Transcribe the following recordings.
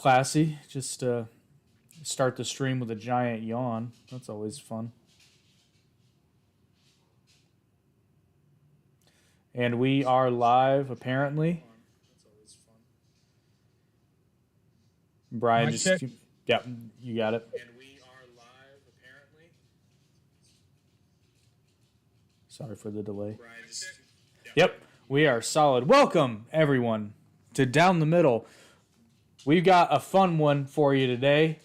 classy. Just start the stream with a giant yawn. That's always fun. And we are live, apparently. Brian, Mic check. Yeah, you got it. And we are live, apparently. Sorry for the delay. Brian, Yep, we are solid. Welcome, everyone, to Down the Middle. We've got a fun one for you today.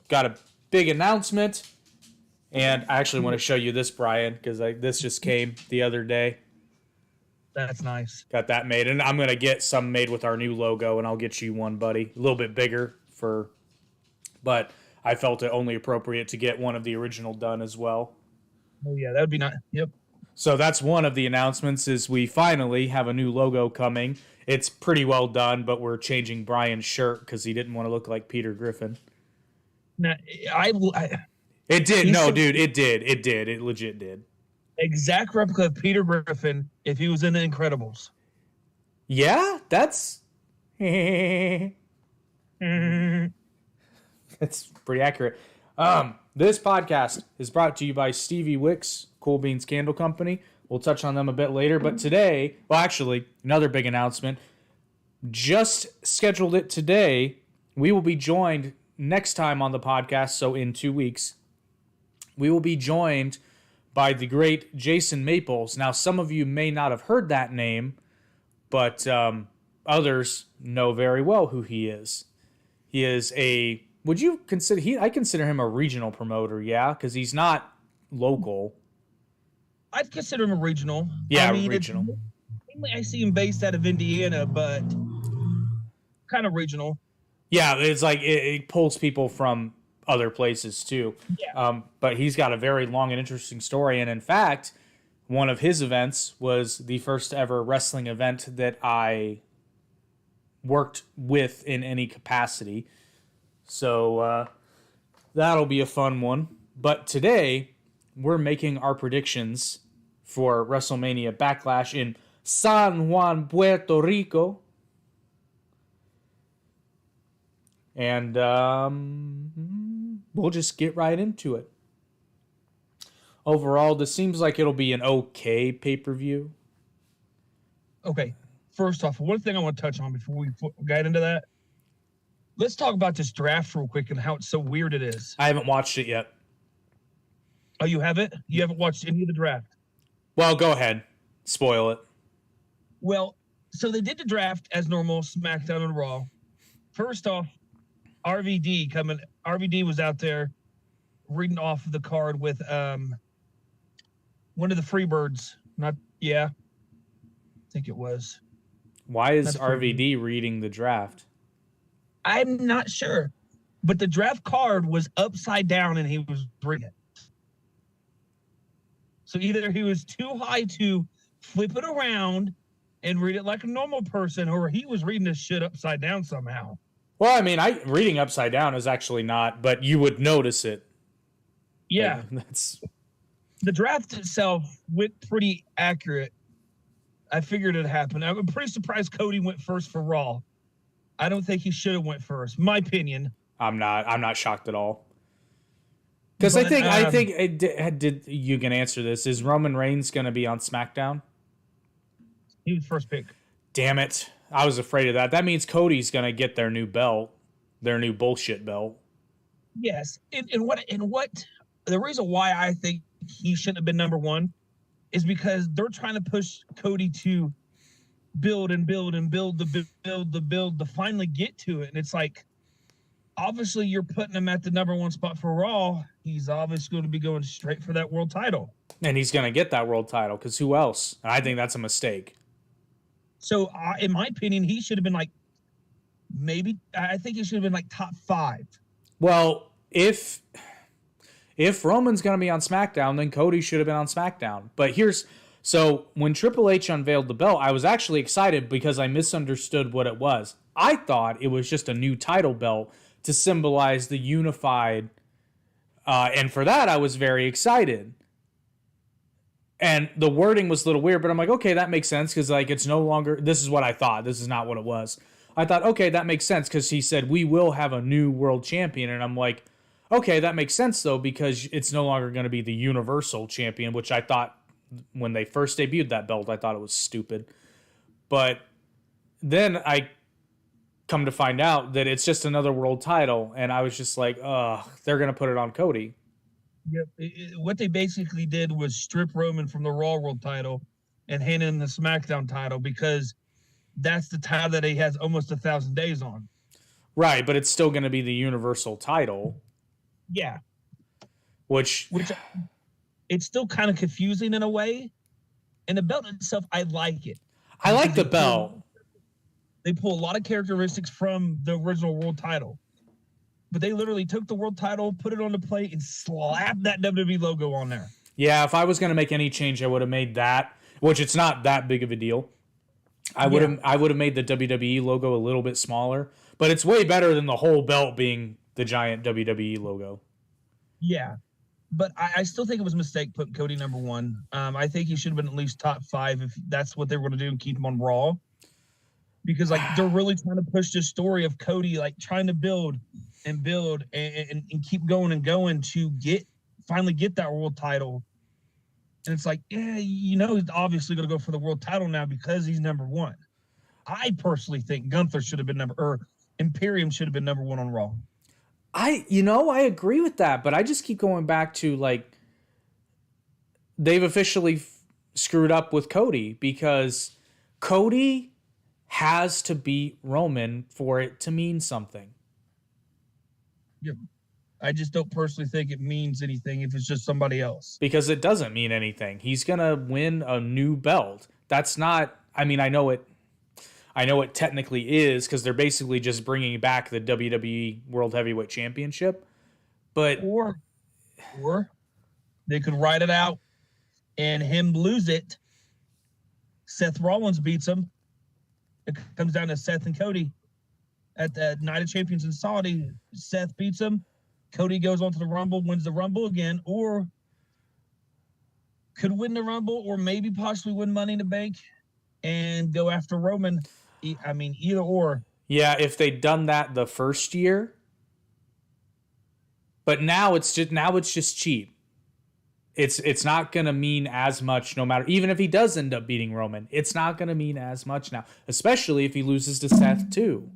Got a big announcement. And I actually want to show you this, Brian, because this just came the other day. That's nice. Got that made. And I'm going to get some made with our new logo, and I'll get you one, buddy. A little bit bigger but I felt it only appropriate to get one of the original done as well. Oh, yeah, that would be nice. Yep. So that's one of the announcements is we finally have a new logo coming. It's pretty well done, but we're changing Brian's shirt because he didn't want to look like Peter Griffin. Now, It did. No, dude, it did. It did. It legit did. Exact replica of Peter Griffin if he was in The Incredibles. Yeah, that's... That's pretty accurate. This podcast is brought to you by Stevie Wicks, Cool Beans Candle Company. We'll touch on them a bit later, but today, well, actually, another big announcement. Just scheduled it today. We will be joined next time on the podcast, so in 2 weeks, we will be joined by the great Jason Maples. Now, some of you may not have heard that name, but others know very well who he is. He is would you consider, I consider him a regional promoter, yeah? Because he's not local. I'd consider him a regional. Yeah, regional. I see him based out of Indiana, but kind of regional. Yeah, it's like it pulls people from other places too. Yeah. But he's got a very long and interesting story. And in fact, one of his events was the first ever wrestling event that I worked with in any capacity. So that'll be a fun one. But today, we're making our predictions for WrestleMania Backlash in San Juan, Puerto Rico. And we'll just get right into it. Overall, this seems like it'll be an okay pay-per-view. Okay. First off, one thing I want to touch on before we get into that. Let's talk about this draft real quick and how it's so weird it is. I haven't watched it yet. Oh, you haven't? You haven't watched any of the draft? Well, go ahead. Spoil it. Well, so they did the draft as normal, SmackDown and Raw. First off, RVD was out there reading off the card with one of the Freebirds. I think it was. Why is RVD reading the draft? I'm not sure. But the draft card was upside down and he was reading it. So either he was too high to flip it around and read it like a normal person, or he was reading this shit upside down somehow. Well, I mean, reading upside down is actually not, but you would notice it. Yeah. Like, that's... The draft itself went pretty accurate. I figured it happened. I'm pretty surprised Cody went first for Raw. I don't think he should have went first. My opinion. I'm not shocked at all. Because I think you can answer this. Is Roman Reigns going to be on SmackDown? He was first pick. Damn it. I was afraid of that. That means Cody's going to get their new belt, their new bullshit belt. Yes. And what the reason why I think he shouldn't have been number one is because they're trying to push Cody to build to finally get to it. And it's like, obviously you're putting him at the number one spot for Raw. He's obviously going to be going straight for that world title. And he's going to get that world title because who else? And I think that's a mistake. So in my opinion, he should have been I think he should have been like top 5. Well, if Roman's going to be on SmackDown, then Cody should have been on SmackDown. But so when Triple H unveiled the belt, I was actually excited because I misunderstood what it was. I thought it was just a new title belt to symbolize the unified, and for that I was very excited. And the wording was a little weird, but I'm like, okay, that makes sense because like it's no longer. This is what I thought. This is not what it was. I thought, okay, that makes sense because he said we will have a new world champion, and I'm like, okay, that makes sense though because it's no longer going to be the Universal Champion, which I thought when they first debuted that belt, I thought it was stupid. But then I come to find out that it's just another world title, and I was just like, they're going to put it on Cody. Yep. What they basically did was strip Roman from the Raw World title and hand him the SmackDown title because that's the title that he has almost 1,000 days on. Right, but it's still going to be the Universal title. Yeah. Which it's still kind of confusing in a way. And the belt itself, I like it. I like the belt. They pull a lot of characteristics from the original world title. But they literally took the world title, put it on the plate, and slapped that WWE logo on there. Yeah, if I was going to make any change, I would have made that, which it's not that big of a deal. I would have made the WWE logo a little bit smaller, but it's way better than the whole belt being the giant WWE logo. Yeah, but I still think it was a mistake putting Cody number 1. I think he should have been at least top 5 if that's what they were going to do and keep him on Raw. Because like they're really trying to push this story of Cody like trying to build and keep going and going to finally get that world title. And it's like, yeah, he's obviously going to go for the world title now because he's number 1. I personally think Gunther should have been Imperium should have been number 1 on Raw. I agree with that, but I just keep going back to like they've officially screwed up with Cody because Cody has to beat Roman for it to mean something. Yeah. I just don't personally think it means anything if it's just somebody else. Because it doesn't mean anything. He's going to win a new belt. That's not, I mean, I know it technically is because they're basically just bringing back the WWE World Heavyweight Championship. But or they could write it out and him lose it. Seth Rollins beats him. It comes down to Seth and Cody at the Night of Champions in Saudi. Seth beats him. Cody goes on to the Rumble, wins the Rumble again, or could win the Rumble, or maybe possibly win Money in the Bank and go after Roman. I mean, either or. Yeah, if they'd done that the first year, but now it's just cheap. It's not going to mean as much no matter, even if he does end up beating Roman, it's not going to mean as much now, especially if he loses to Seth too.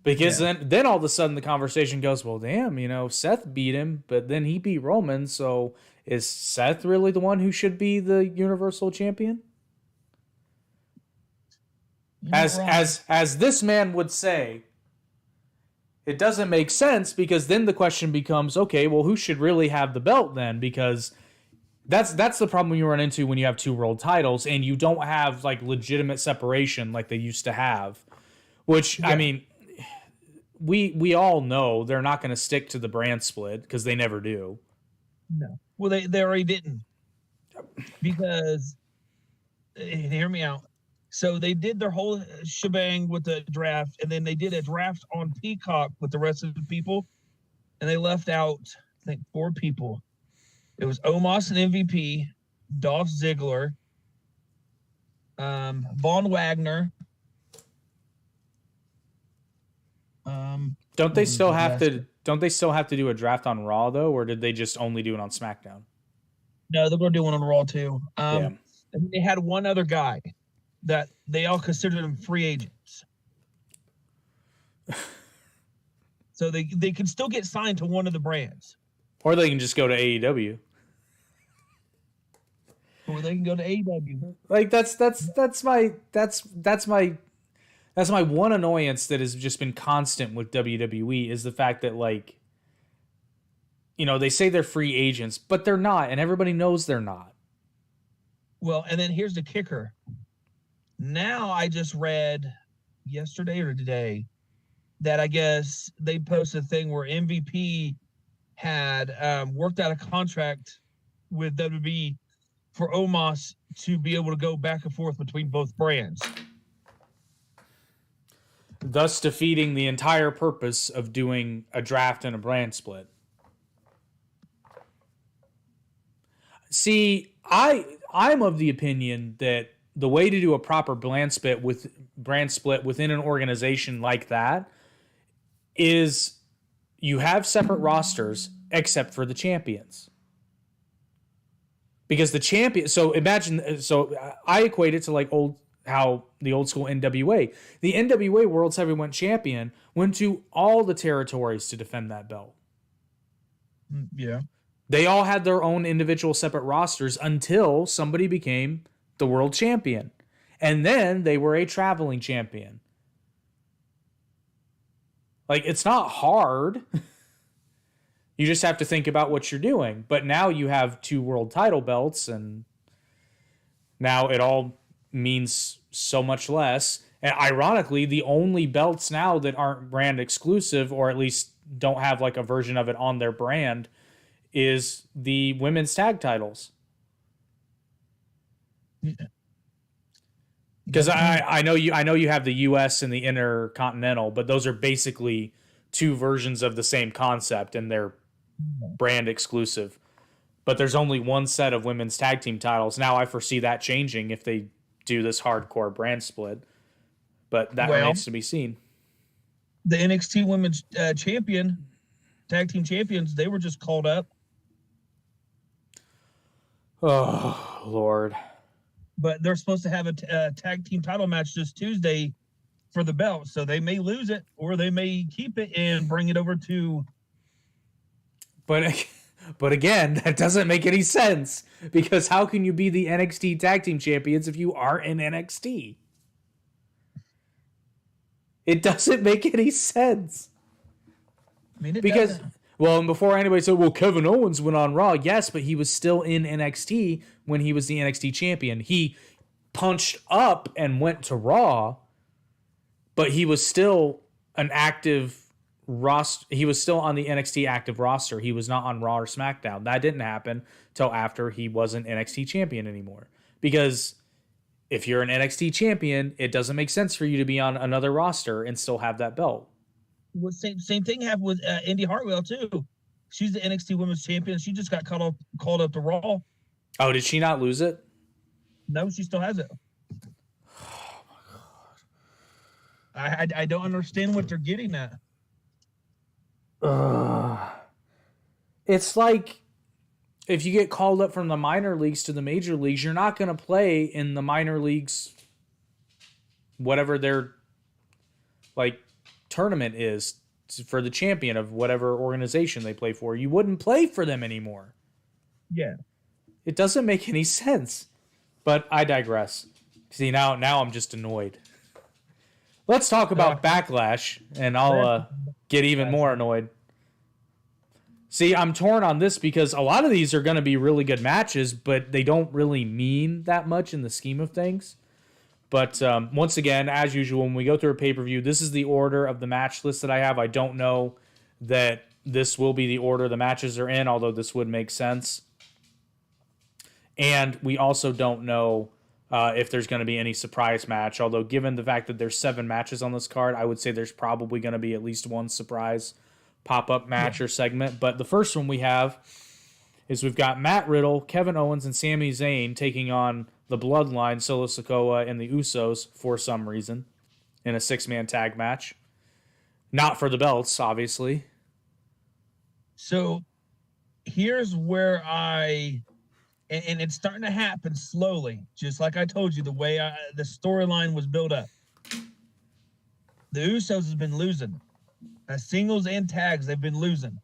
Because then all of a sudden the conversation goes, well, damn, Seth beat him, but then he beat Roman, so is Seth really the one who should be the Universal Champion? As this man would say, it doesn't make sense because then the question becomes, okay, well, who should really have the belt then? Because that's the problem you run into when you have 2 world titles and you don't have like legitimate separation like they used to have. Which, I mean, we all know they're not going to stick to the brand split because they never do. No. Well, they already didn't. Because, hear me out. So they did their whole shebang with the draft, and then they did a draft on Peacock with the rest of the people, and they left out, I think, 4 people. It was Omos and MVP, Dolph Ziggler, Von Wagner. Don't they still have to do a draft on Raw though, or did they just only do it on SmackDown? No, they're going to do one on Raw too. And they had one other guy that they all considered them free agents. So they can still get signed to one of the brands. Or they can just go to AEW. Or they can go to AEW. Like that's my one annoyance that has just been constant with WWE is the fact that they say they're free agents, but they're not, and everybody knows they're not. Well, and then here's the kicker. Now I just read yesterday or today that I guess they posted a thing where MVP had worked out a contract with WWE for Omos to be able to go back and forth between both brands. Thus defeating the entire purpose of doing a draft and a brand split. See, I'm of the opinion that the way to do a proper brand split within an organization like that is you have separate rosters except for the champions. Because the champion, so I equate it to like how the old school NWA. The NWA World's Heavyweight Champion went to all the territories to defend that belt. Yeah. They all had their own individual separate rosters until somebody became the world champion. And then they were a traveling champion. Like, it's not hard. You just have to think about what you're doing. But now you have 2 world title belts, and now it all means so much less. And ironically, the only belts now that aren't brand exclusive, or at least don't have like a version of it on their brand, is the women's tag titles. Because I know you have the US and the Intercontinental, but those are basically 2 versions of the same concept, and they're brand exclusive. But there's only one set of women's tag team titles. Now I foresee that changing if they do this hardcore brand split. But that remains to be seen. The NXT Women's Tag Team Champions, they were just called up. Oh, Lord. But they're supposed to have a tag team title match this Tuesday for the belt. So they may lose it, or they may keep it and bring it over to... But again, that doesn't make any sense. Because how can you be the NXT Tag Team Champions if you aren't in NXT? It doesn't make any sense. I mean, and before anybody said, well, Kevin Owens went on Raw. Yes, but he was still in NXT when he was the NXT champion. He punched up and went to Raw, but he was still an active roster. He was still on the NXT active roster. He was not on Raw or SmackDown. That didn't happen till after he wasn't NXT champion anymore. Because if you're an NXT champion, it doesn't make sense for you to be on another roster and still have that belt. Well, same thing happened with Indy Hartwell too. She's the NXT Women's Champion. She just got called up to Raw. Oh, did she not lose it? No, she still has it. Oh my God. I don't understand what they're getting at. It's like if you get called up from the minor leagues to the major leagues, you're not going to play in the minor leagues, whatever their like tournament is for the champion of whatever organization they play for. You wouldn't play for them anymore. Yeah. It doesn't make any sense. But I digress. See, now I'm just annoyed. Let's talk about Backlash, and I'll get even more annoyed. See, I'm torn on this because a lot of these are going to be really good matches, but they don't really mean that much in the scheme of things. But once again, as usual, when we go through a pay-per-view, this is the order of the match list that I have. I don't know that this will be the order the matches are in, although this would make sense. And we also don't know if there's going to be any surprise match, although given the fact that there's 7 matches on this card, I would say there's probably going to be at least one surprise pop-up match or segment. But the first one we have is we've got Matt Riddle, Kevin Owens, and Sami Zayn taking on the Bloodline, Solo Sikoa, and the Usos for some reason in a 6-man tag match. Not for the belts, obviously. So here's where and it's starting to happen slowly, just like I told you, the way the storyline was built up. The Usos has been losing. Singles and tags, they've been losing.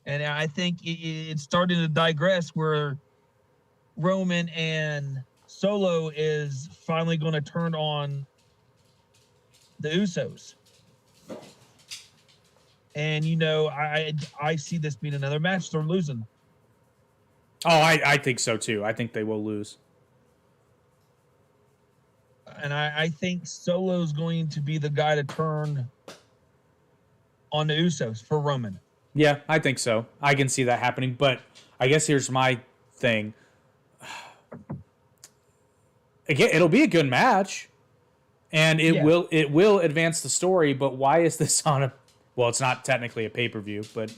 And I think it's starting to digress where Roman and Solo is finally going to turn on the Usos. And, I see this being another match they're losing. Oh, I think so, too. I think they will lose. And I think Solo's going to be the guy to turn on the Usos for Roman. Yeah, I think so. I can see that happening. But I guess here's my thing. Again, it'll be a good match. And it will advance the story. But why is this on a... Well, it's not technically a pay-per-view, but...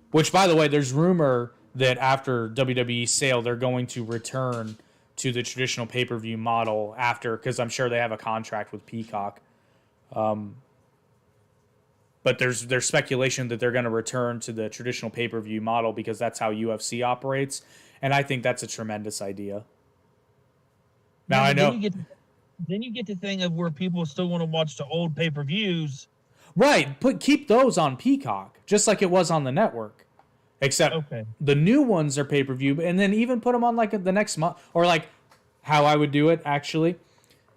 Which, by the way, there's rumor that after WWE sale, they're going to return to the traditional pay-per-view model after, because I'm sure they have a contract with Peacock. But there's speculation that they're going to return to the traditional pay-per-view model because that's how UFC operates, and I think that's a tremendous idea. Now I know. Then you get the thing of where people still want to watch the old pay-per-views. Right, keep those on Peacock, just like it was on the network. Except the new ones are pay-per-view, and then even put them on like the next month, or like how I would do it. Actually,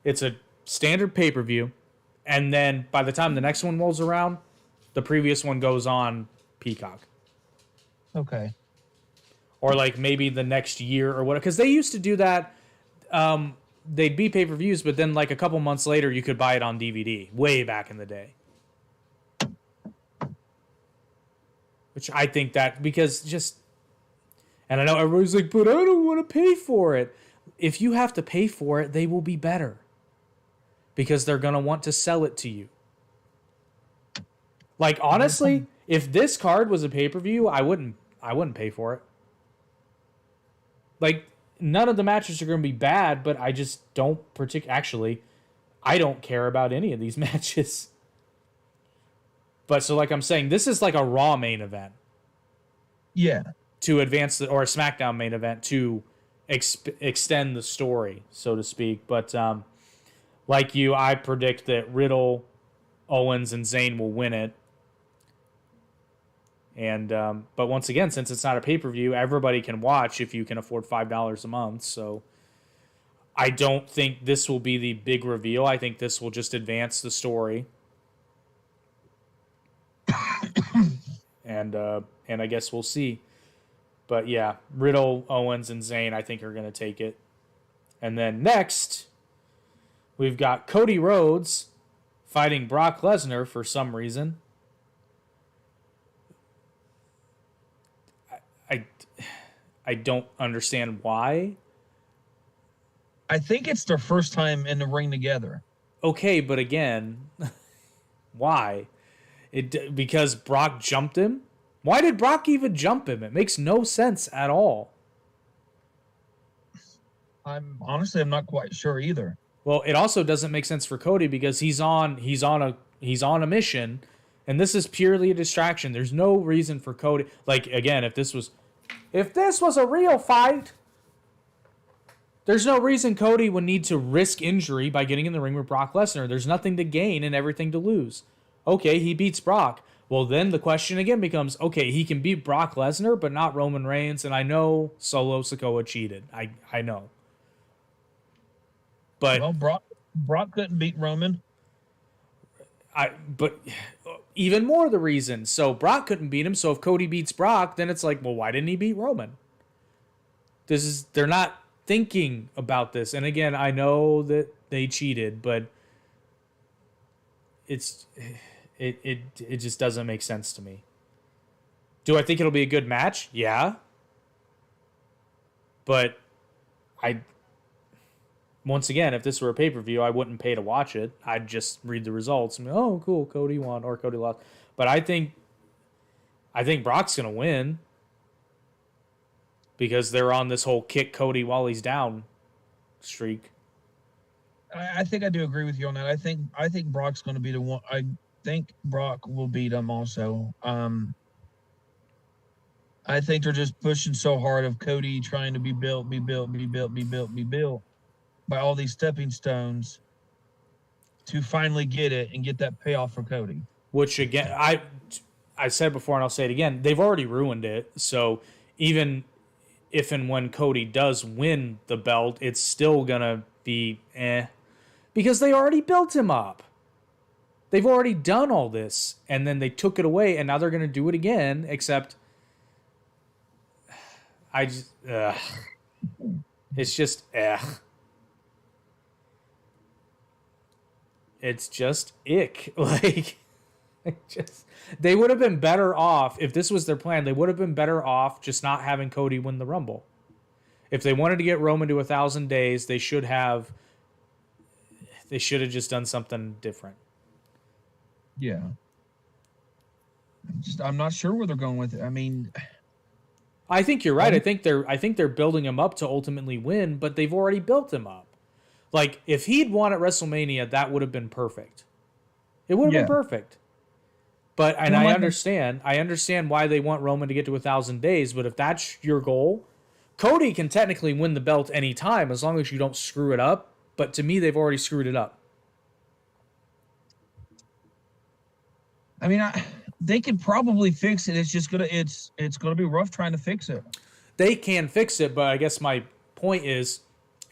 it's a standard pay-per-view, and then by the time the next one rolls around, the previous one goes on Peacock. Okay. Or like maybe the next year or whatever, because they used to do that. They'd be pay-per-views, but then like a couple months later, you could buy it on DVD. Way back in the day. Which I think that, because just, and I know everybody's like, but I don't want to pay for it. If you have to pay for it, they will be better. Because they're going to want to sell it to you. Like, honestly, if this card was a pay-per-view, I wouldn't pay for it. Like, none of the matches are going to be bad, but I just don't actually, I don't care about any of these matches. But so like I'm saying, this is like a Raw main event. Yeah. To advance or a SmackDown main event to extend the story, so to speak. But like you, I predict that Riddle, Owens, and Zayn will win it. And but once again, since it's not a pay-per-view, everybody can watch if you can afford $5 a month. So I don't think this will be the big reveal. I think this will just advance the story. And I guess we'll see. But yeah, Riddle, Owens, and Zayn, I think, are going to take it. And then next, we've got Cody Rhodes fighting Brock Lesnar for some reason. I don't understand why. I think it's their first time in the ring together. Okay, but again, why? Because Brock jumped him? Why did Brock even jump him? It makes no sense at all. I'm not quite sure either. Well, it also doesn't make sense for Cody because he's on a mission, and this is purely a distraction. There's no reason for Cody. Like, again, if this was a real fight, there's no reason Cody would need to risk injury by getting in the ring with Brock Lesnar. There's nothing to gain and everything to lose. Okay, he beats Brock. Well, then the question again becomes, okay, he can beat Brock Lesnar, but not Roman Reigns, and I know Solo Sikoa cheated. I know. But well, Brock couldn't beat Roman. But even more the reason. So Brock couldn't beat him, so if Cody beats Brock, then it's like, well, why didn't he beat Roman? They're not thinking about this. And again, I know that they cheated, but it just doesn't make sense to me. Do I think it'll be a good match? Yeah. But once again, if this were a pay-per-view, I wouldn't pay to watch it. I'd just read the results and be, oh, cool, Cody won or Cody lost. But I think Brock's going to win because they're on this whole kick Cody while he's down streak. I think I do agree with you on that. I think Brock's going to be the one. I think Brock will beat him also. I think they're just pushing so hard of Cody trying to be built by all these stepping stones to finally get it and get that payoff for Cody. Which, again, I said before and I'll say it again, they've already ruined it. So even if and when Cody does win the belt, it's still going to be because they already built him up. They've already done all this, and then they took it away, and now they're going to do it again, except it's just it's just ick. Like, they would have been better off if this was their plan. They would have been better off just not having Cody win the Rumble. If they wanted to get Roman to 1,000 days, they should have just done something different. Yeah. I'm not sure where they're going with it. I mean, I think you're right. I think they're building him up to ultimately win, but they've already built him up. Like, if he'd won at WrestleMania, that would have been perfect. It would have been perfect. But, and I understand why they want Roman to get to 1,000 days, but if that's your goal, Cody can technically win the belt anytime as long as you don't screw it up. But to me, they've already screwed it up. I mean, they could probably fix it. It's just it's gonna be rough trying to fix it. They can fix it, but I guess my point is,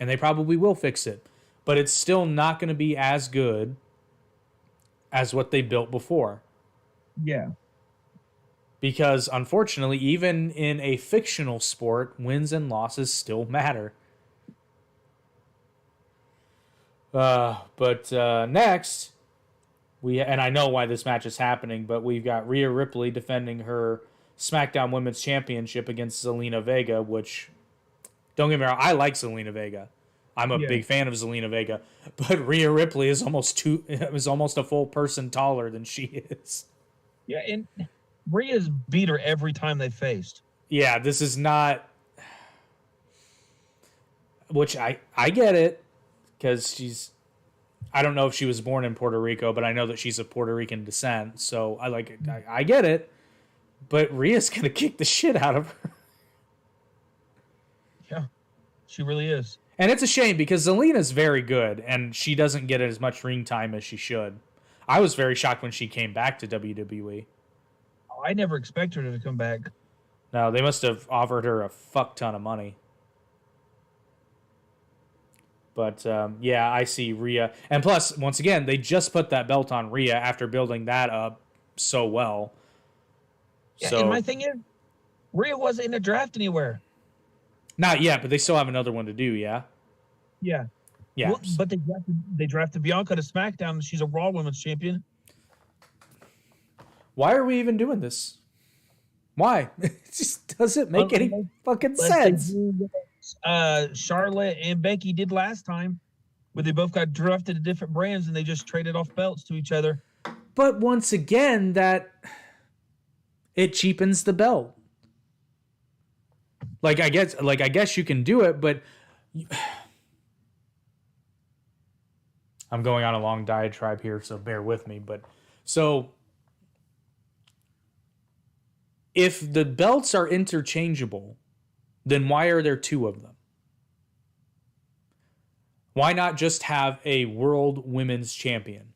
and they probably will fix it, but it's still not going to be as good as what they built before. Yeah. Because unfortunately, even in a fictional sport, wins and losses still matter. But next, and I know why this match is happening, but we've got Rhea Ripley defending her SmackDown Women's Championship against Zelina Vega, which, don't get me wrong, I like Zelina Vega. I'm a big fan of Zelina Vega, but Rhea Ripley is almost a full person taller than she is. Yeah, and Rhea's beat her every time they faced. Yeah, this is not, which I get it, because she's, I don't know if she was born in Puerto Rico, but I know that she's of Puerto Rican descent, so I get it, but Rhea's gonna kick the shit out of her. Yeah, she really is. And it's a shame because Zelina's very good, and she doesn't get as much ring time as she should. I was very shocked when she came back to WWE. I never expected her to come back. No, they must have offered her a fuck ton of money. But, yeah, I see Rhea. And plus, once again, they just put that belt on Rhea after building that up so well. Yeah, and my thing is, Rhea wasn't in a draft anywhere. Not yet, but they still have another one to do, yeah? Yeah. Yeah. Well, but they drafted Bianca to SmackDown, and she's a Raw Women's Champion. Why are we even doing this? Why? It just doesn't make any fucking sense. Charlotte and Becky did last time, where they both got drafted to different brands and they just traded off belts to each other. But once again, it cheapens the belt. Like I guess you can do it, but I'm going on a long diatribe here, so bear with me. But so if the belts are interchangeable, then why are there two of them? Why not just have a world women's champion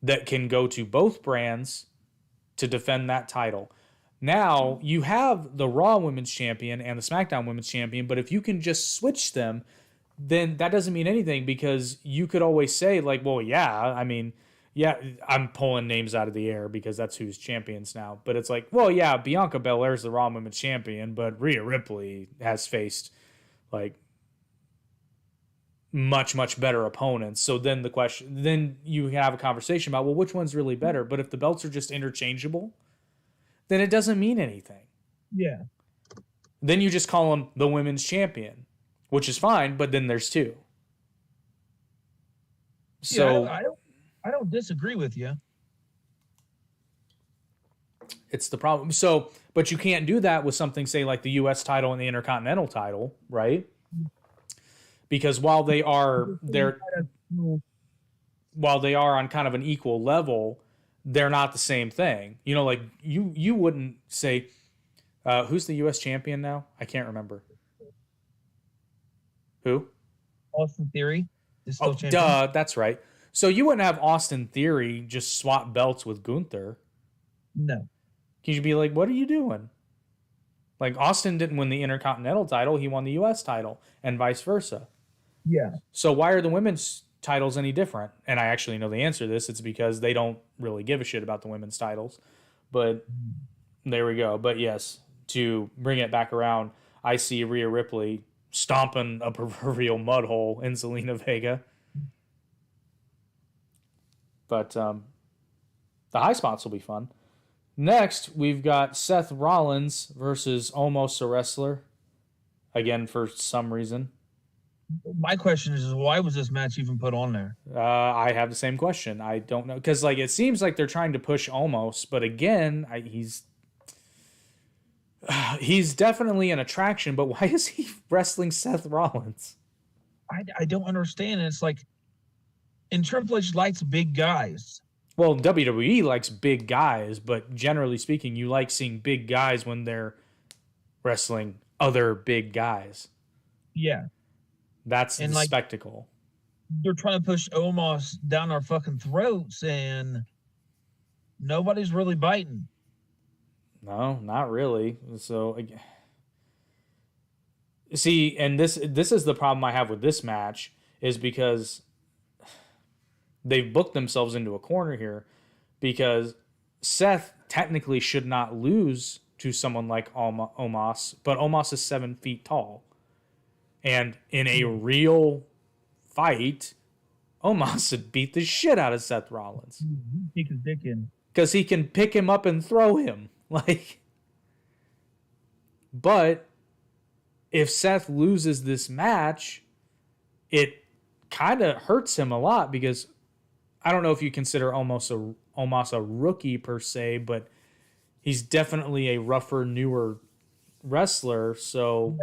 that can go to both brands to defend that title? Now, you have the Raw Women's Champion and the SmackDown Women's Champion, but if you can just switch them, then that doesn't mean anything, because you could always say, like, well, yeah, I mean, yeah, I'm pulling names out of the air because that's who's champions now. But it's like, well, yeah, Bianca Belair's the Raw Women's Champion, but Rhea Ripley has faced, like, much, much better opponents. So then then you have a conversation about, well, which one's really better? But if the belts are just interchangeable, then it doesn't mean anything. Yeah. Then you just call him the women's champion, which is fine, but then there's two. So yeah, I don't disagree with you. It's the problem. So, but you can't do that with something, say, like the U.S. title and the Intercontinental title, right? Because while they are on kind of an equal level, they're not the same thing. You know, like you wouldn't say, who's the U.S. champion now? I can't remember. Who? Austin Theory is still champion. Duh, that's right. So you wouldn't have Austin Theory just swap belts with Gunther. No. Because you'd be like, what are you doing? Like, Austin didn't win the Intercontinental title. He won the U.S. title, and vice versa. Yeah. So why are the women's titles any different? And I actually know the answer to this. It's because they don't really give a shit about the women's titles. But there we go. But yes, to bring it back around, I see Rhea Ripley stomping a proverbial mud hole in Zelina Vega. But the high spots will be fun. Next, we've got Seth Rollins versus Almost a Wrestler. Again, for some reason. My question is why was this match even put on there? I have the same question. I don't know. Because, like, it seems like they're trying to push Almost. But again, He's definitely an attraction, but why is he wrestling Seth Rollins? I don't understand. And it's like, and Triple H likes big guys. Well, WWE likes big guys, but generally speaking, you like seeing big guys when they're wrestling other big guys. Yeah. That's And the like, spectacle. they're trying to push Omos down our fucking throats, and nobody's really biting. No, not really. So, see, and this is the problem I have with this match, is because they've booked themselves into a corner here, because Seth technically should not lose to someone like Omos, but Omos is 7 feet tall. And in a real fight, Omos would beat the shit out of Seth Rollins. He can dick in. Because he can pick him up and throw him. But if Seth loses this match, it kind of hurts him a lot, because I don't know if you consider Omos a rookie per se, but he's definitely a rougher, newer wrestler. So,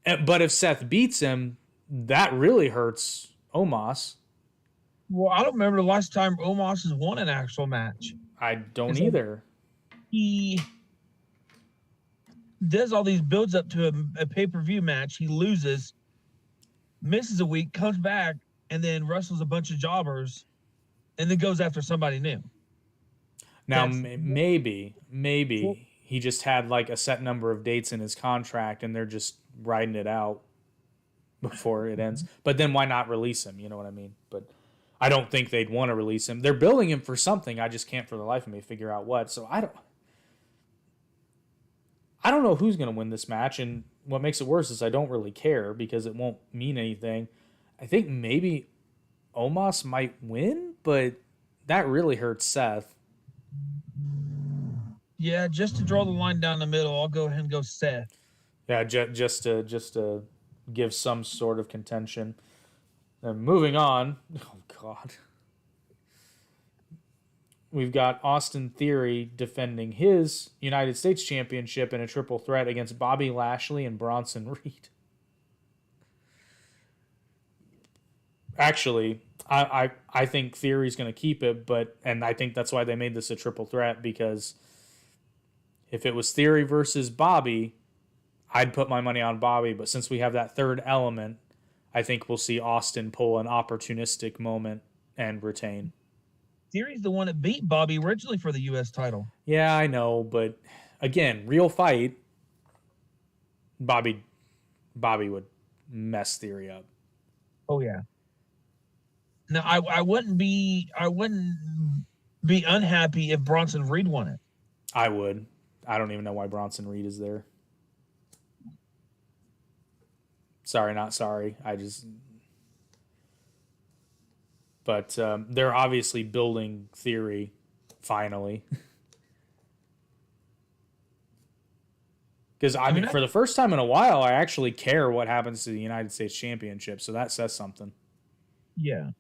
but if Seth beats him, that really hurts Omos. Well, I don't remember the last time Omos has won an actual match. I don't either. He does all these builds up to a pay-per-view match. He loses, misses a week, comes back, and then wrestles a bunch of jobbers, and then goes after somebody new. Now, maybe he just had like a set number of dates in his contract, and they're just riding it out before it ends. But then why not release him? You know what I mean? But I don't think they'd want to release him. They're billing him for something. I just can't for the life of me figure out what. So I don't know who's going to win this match, and what makes it worse is I don't really care, because it won't mean anything. I think maybe Omos might win, but that really hurts Seth. Yeah, just to draw the line down the middle, I'll go ahead and go Seth. Yeah, just to give some sort of contention. And moving on. Oh, God. We've got Austin Theory defending his United States Championship in a triple threat against Bobby Lashley and Bronson Reed. Actually, I think Theory's going to keep it, and I think that's why they made this a triple threat, because if it was Theory versus Bobby, I'd put my money on Bobby, but since we have that third element, I think we'll see Austin pull an opportunistic moment and retain. Theory's the one that beat Bobby originally for the U.S. title. Yeah, I know, but again, real fight, Bobby would mess Theory up. Oh yeah. Now I wouldn't be unhappy if Bronson Reed won it. I would. I don't even know why Bronson Reed is there. Sorry, not sorry. But they're obviously building Theory, finally. Because, I mean, for the first time in a while, I actually care what happens to the United States Championship, so that says something. Yeah.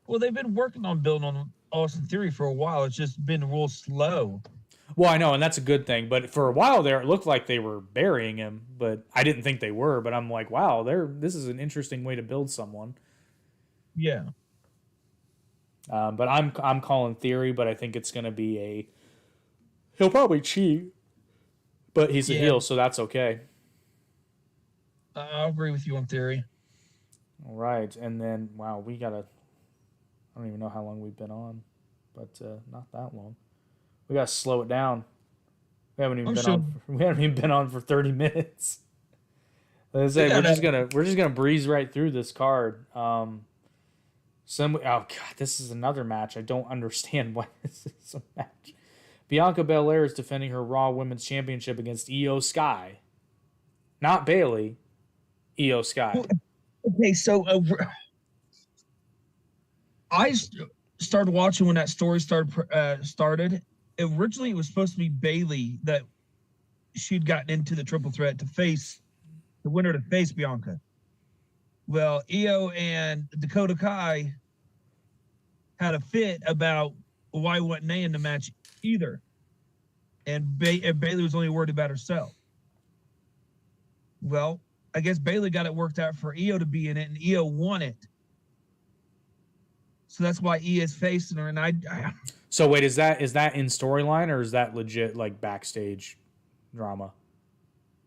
Well, they've been working on building on Austin Theory for a while. It's just been real slow. Well, I know, and that's a good thing. But for a while there, it looked like they were burying him. But I didn't think they were. But I'm like, wow, this is an interesting way to build someone. Yeah. But I'm calling Theory, but I think it's going to be he'll probably cheat. But he's a heel, so that's okay. I'll agree with you on Theory. All right. And then, wow, I don't even know how long we've been on, but not that long. We got to slow it down. We haven't even been on for 30 minutes. We're just gonna breeze right through this card. Oh God, this is another match. I don't understand why this is a match. Bianca Belair is defending her Raw Women's Championship against Io Sky. Not Bayley. Io Sky. Okay, so I started watching when that story started. Originally, it was supposed to be Bayley that she'd gotten into the triple threat to face the winner to face Bianca. Well, Io and Dakota Kai had a fit about why wasn't they in the match either. and Bayley was only worried about herself. Well, I guess Bayley got it worked out for Io to be in it, and Io won it. So that's why Ia's facing her. And So wait, is that in storyline or is that legit like backstage drama?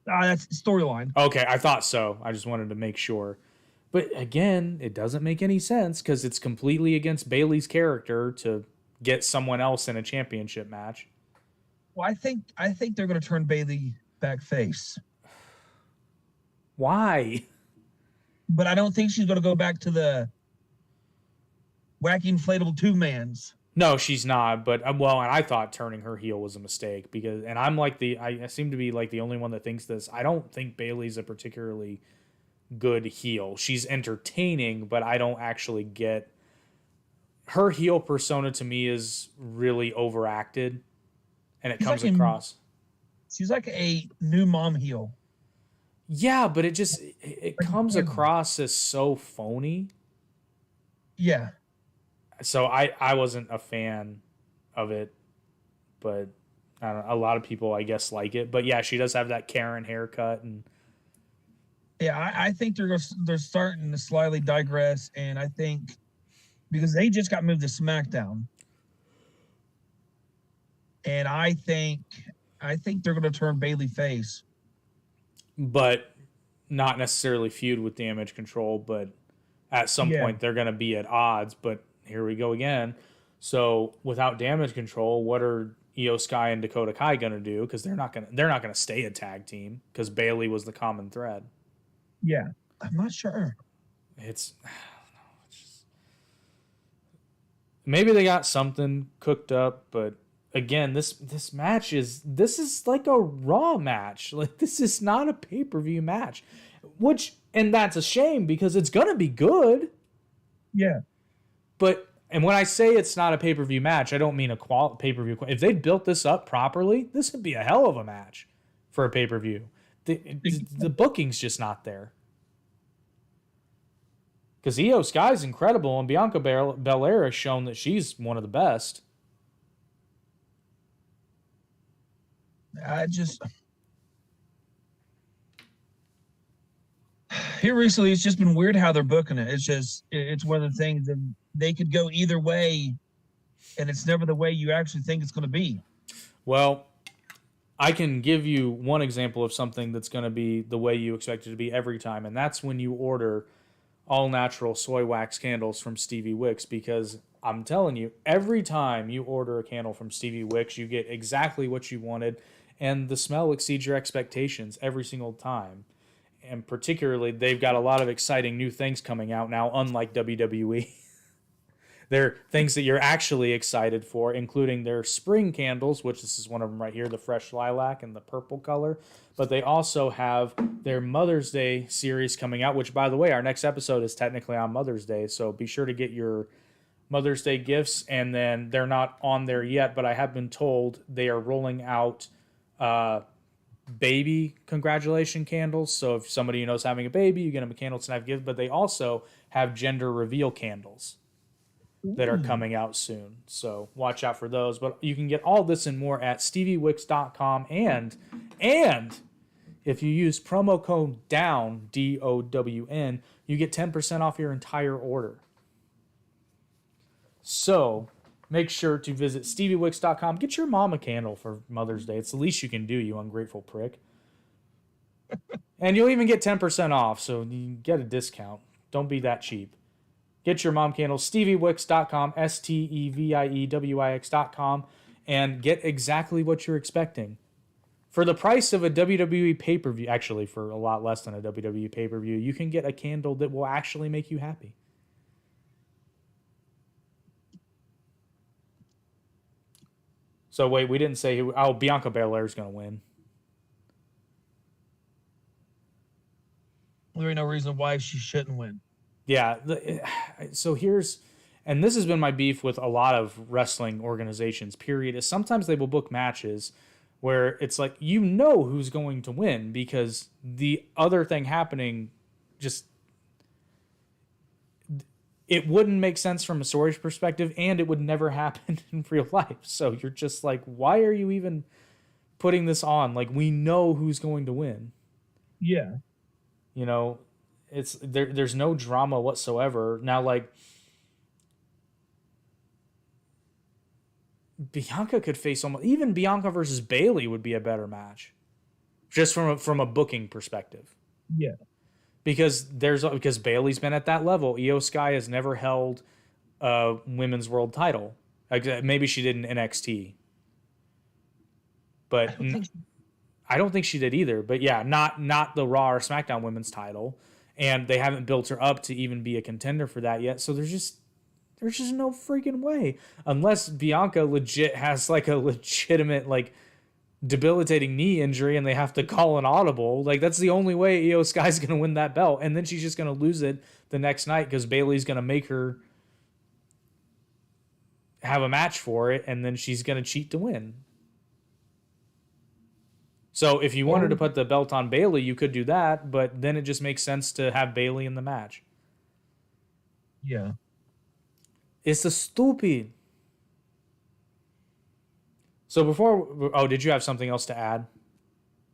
That's storyline. Okay, I thought so. I just wanted to make sure. But again, it doesn't make any sense because it's completely against Bayley's character to get someone else in a championship match. Well, I think they're going to turn Bayley back face. Why? But I don't think she's going to go back to the wacky inflatable two-mans. No, she's not. But well, and I thought turning her heel was a mistake because, and I'm like I seem to be like the only one that thinks this. I don't think Bayley's a particularly good heel. She's entertaining, but I don't actually get her heel persona. To me, is really overacted, and it comes across. She's like a new mom heel. Yeah, but it comes across as so phony. Yeah. So I wasn't a fan of it, but I don't know, a lot of people I guess like it. But yeah, she does have that Karen haircut, and yeah, I think they're starting to slightly digress, and I think because they just got moved to SmackDown, and I think they're going to turn Bayley face, but not necessarily feud with Damage Control. But at some point they're going to be at odds. But here we go again. So without Damage Control, what are Io Sky and Dakota Kai going to do? Because they're not going to stay a tag team because Bayley was the common thread. Yeah, I'm not sure. It's just, maybe they got something cooked up, but again, this match is like a Raw match. Like this is not a pay-per-view match, and that's a shame because it's gonna be good. Yeah, and when I say it's not a pay-per-view match, I don't mean a pay-per-view. If they built this up properly, this would be a hell of a match for a pay-per-view. The booking's just not there. Because Io Sky's incredible, and Bianca Belair has shown that she's one of the best. Here recently, it's just been weird how they're booking it. It's one of the things that they could go either way, and it's never the way you actually think it's going to be. Well, I can give you one example of something that's going to be the way you expect it to be every time, and that's when you order all-natural soy wax candles from Stevie Wicks, because I'm telling you, every time you order a candle from Stevie Wicks, you get exactly what you wanted, and the smell exceeds your expectations every single time. And particularly, they've got a lot of exciting new things coming out now, unlike WWE. They're things that you're actually excited for, including their spring candles, which this is one of them right here, the fresh lilac and the purple color. But they also have their Mother's Day series coming out, which, by the way, our next episode is technically on Mother's Day. So be sure to get your Mother's Day gifts. And then they're not on there yet, but I have been told they are rolling out baby congratulation candles. So if somebody you know is having a baby, you get them a candle to have gifts. But they also have gender reveal candles that are coming out soon. So watch out for those. But you can get all this and more at steviewicks.com. And if you use promo code DOWN, DOWN, you get 10% off your entire order. So make sure to visit steviewicks.com. Get your mom a candle for Mother's Day. It's the least you can do, you ungrateful prick. And you'll even get 10% off, so you get a discount. Don't be that cheap. Get your mom candles, steviewicks.com, STEVIEWIX.com, and get exactly what you're expecting. For the price of a WWE pay-per-view, actually for a lot less than a WWE pay-per-view, you can get a candle that will actually make you happy. So wait, we didn't say who. Oh, Bianca Belair's going to win. There ain't no reason why she shouldn't win. Yeah, so here's, and this has been my beef with a lot of wrestling organizations, period, is sometimes they will book matches where it's like, you know who's going to win because the other thing happening just, it wouldn't make sense from a story's perspective, and it would never happen in real life. So you're just like, why are you even putting this on? Like, we know who's going to win. Yeah. You know, there's no drama whatsoever. Now, like, Bianca could face almost, even Bianca versus Bayley would be a better match, just from a booking perspective. Yeah. Because Bayley's been at that level. Io Sky has never held a women's world title. Maybe she did in NXT, but I don't think she did either. But yeah, not the Raw or SmackDown women's title, and they haven't built her up to even be a contender for that yet. So there's just no freaking way, unless Bianca legit has like a legitimate like debilitating knee injury and they have to call an audible. Like, that's the only way Io Sky's gonna win that belt, and then she's just gonna lose it the next night because Bayley's gonna make her have a match for it, and then she's gonna cheat to win. So if you wanted to put the belt on Bayley, you could do that, but then it just makes sense to have Bayley in the match. Yeah. It's a stupid. So did you have something else to add?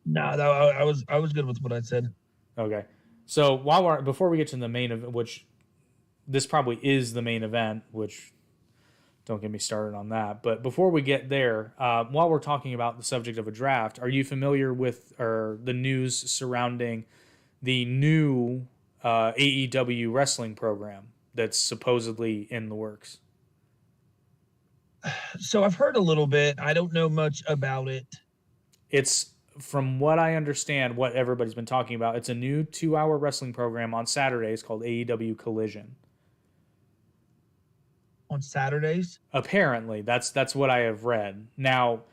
No, I was good with what I said. Okay. So before we get to the main event, which this probably is the main event, which don't get me started on that. But before we get there, while we're talking about the subject of a draft, are you familiar with the news surrounding the new AEW wrestling program that's supposedly in the works? So I've heard a little bit. I don't know much about it. It's, from what I understand, what everybody's been talking about. It's a new 2-hour wrestling program on Saturdays called AEW Collision. On Saturdays? Apparently, that's what I have read. Now,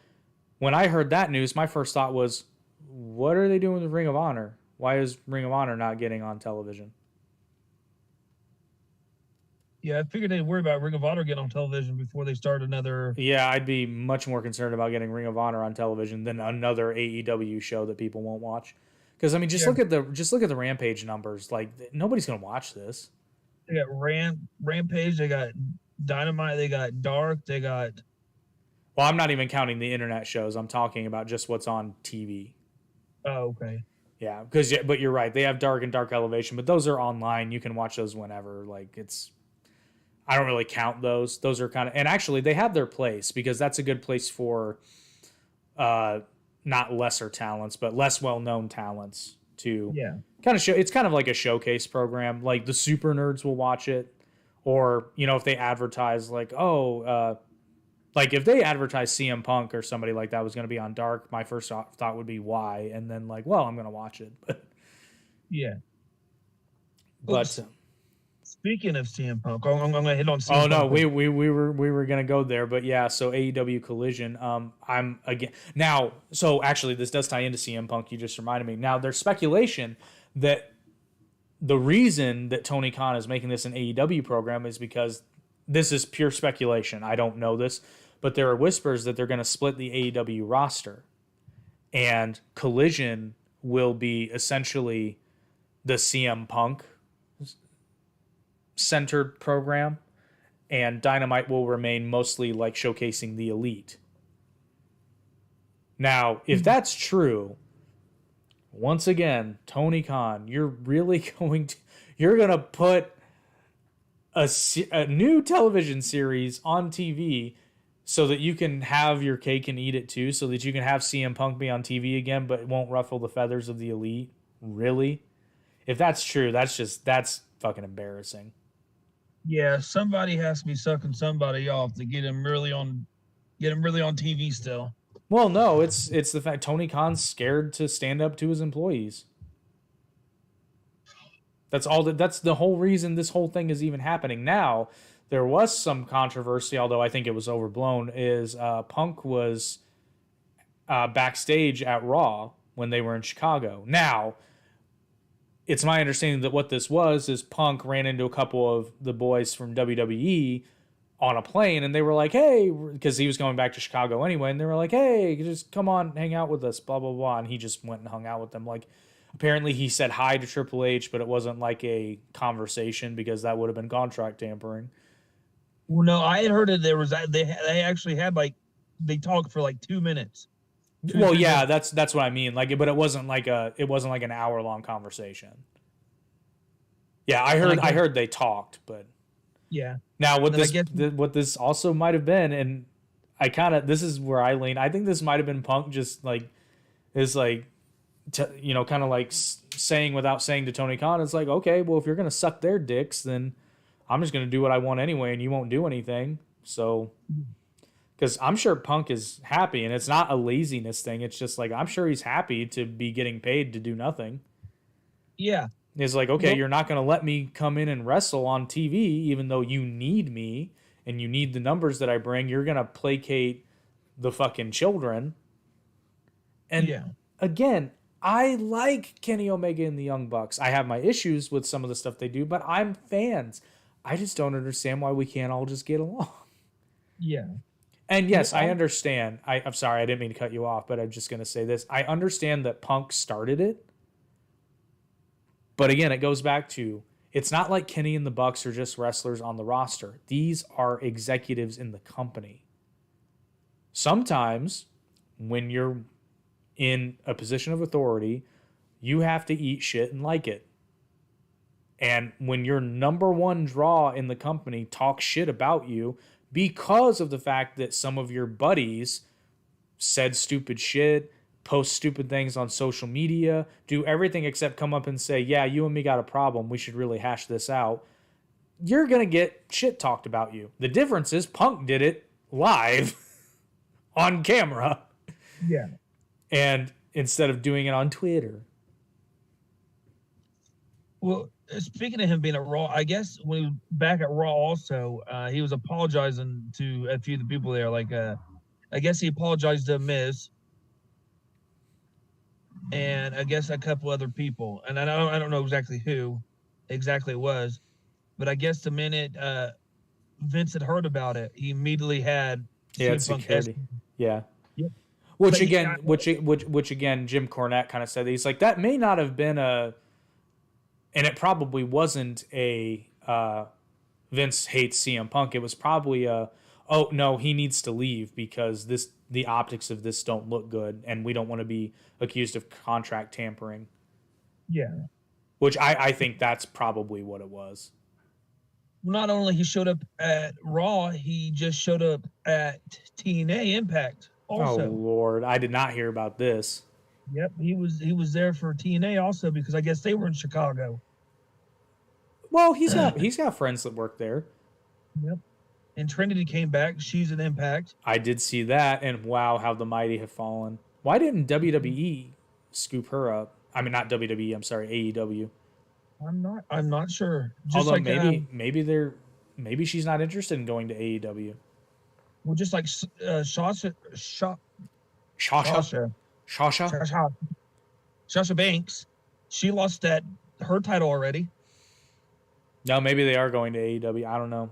when I heard that news, my first thought was, what are they doing with Ring of Honor? Why is Ring of Honor not getting on television? Yeah, I figured they'd worry about Ring of Honor getting on television before they start another. Yeah, I'd be much more concerned about getting Ring of Honor on television than another AEW show that people won't watch. Because I mean, look at the Rampage numbers. Like, nobody's gonna watch this. They got Rampage. They got Dynamite. They got Dark. They got. Well, I'm not even counting the internet shows. I'm talking about just what's on TV. Oh, okay. Yeah, but you're right. They have Dark and Dark Elevation, but those are online. You can watch those whenever. Like, I don't really count those. Those are kind of, and actually they have their place because that's a good place for not lesser talents, but less well-known talents to kind of show. It's kind of like a showcase program. Like, the super nerds will watch it, or, you know, if they advertise like, like if they advertise CM Punk or somebody like that was going to be on Dark, my first thought would be why, and then like, well, I'm going to watch it. Yeah. But speaking of CM Punk, I'm going to hit on CM Punk. Oh no, we were going to go there, but yeah. So AEW Collision. I'm again now. So actually, this does tie into CM Punk. You just reminded me. Now, there's speculation that the reason that Tony Khan is making this an AEW program is because, this is pure speculation, I don't know this, but there are whispers that they're going to split the AEW roster, and Collision will be essentially the CM Punk centered program, and Dynamite will remain mostly like showcasing the Elite. Now, if that's true, once again, Tony Khan, you're going to put a new television series on TV so that you can have your cake and eat it too, so that you can have CM Punk be on TV again, but it won't ruffle the feathers of the Elite. Really? If that's true, that's fucking embarrassing. Yeah, somebody has to be sucking somebody off to get him really on TV still. Well, no, it's the fact Tony Khan's scared to stand up to his employees. That's the whole reason this whole thing is even happening. Now, there was some controversy, although I think it was overblown, is Punk was backstage at Raw when they were in Chicago. Now, it's my understanding that what this was is Punk ran into a couple of the boys from WWE on a plane, and they were like, hey, because he was going back to Chicago anyway, and they were like, hey, just come on, hang out with us, blah, blah, blah. And he just went and hung out with them. Like, apparently he said hi to Triple H, but it wasn't like a conversation because that would have been contract tampering. Well, no, I had heard that they actually had, like, they talked for like 2 minutes. Well, yeah, that's what I mean. Like, but it wasn't like an hour-long conversation. Yeah, I heard they talked, but yeah. now what Then what this also might have been, and this is where I lean. I think this might have been Punk just like is like kind of like saying without saying to Tony Khan, it's like, okay, well, if you're gonna suck their dicks, then I'm just gonna do what I want anyway, and you won't do anything. So, because I'm sure Punk is happy, and it's not a laziness thing. It's just like I'm sure he's happy to be getting paid to do nothing. Yeah. It's like, okay, you're not gonna let me come in and wrestle on TV, even though you need me and you need the numbers that I bring. You're gonna placate the fucking children. And again, I like Kenny Omega and the Young Bucks. I have my issues with some of the stuff they do, but I'm fans. I just don't understand why we can't all just get along. Yeah. And yes, I understand. I'm sorry, I didn't mean to cut you off, but I'm just going to say this. I understand that Punk started it. But again, it goes back to, it's not like Kenny and the Bucks are just wrestlers on the roster. These are executives in the company. Sometimes when you're in a position of authority, you have to eat shit and like it. And when your number one draw in the company talks shit about you because of the fact that some of your buddies said stupid shit, post stupid things on social media, do everything except come up and say, yeah, you and me got a problem, we should really hash this out, you're going to get shit talked about you. The difference is Punk did it live on camera. Yeah. And instead of doing it on Twitter. Well, speaking of him being at Raw, I guess when he was back at Raw also, he was apologizing to a few of the people there. Like, I guess he apologized to Miz and I guess a couple other people. And I don't know exactly who exactly it was, but I guess the minute Vince had heard about it, he immediately had security. Yeah. Yep. Which again, Jim Cornette kind of said that. He's like, that may not have been and it probably wasn't a Vince hates CM Punk. It was probably oh no, he needs to leave because the optics of this don't look good, and we don't want to be accused of contract tampering. Yeah. Which I think that's probably what it was. Well, not only he showed up at Raw, he just showed up at TNA Impact. Also. Oh Lord, I did not hear about this. Yep, he was there for TNA also because I guess they were in Chicago. Well, he's got friends that work there. Yep. And Trinity came back. She's an Impact. I did see that, and wow, how the mighty have fallen. Why didn't WWE scoop her up? I mean, not WWE. I'm sorry, AEW. I'm not sure. Just although like, maybe she's not interested in going to AEW. Well, just like Sasha Banks, she lost her title already. No, maybe they are going to AEW. I don't know.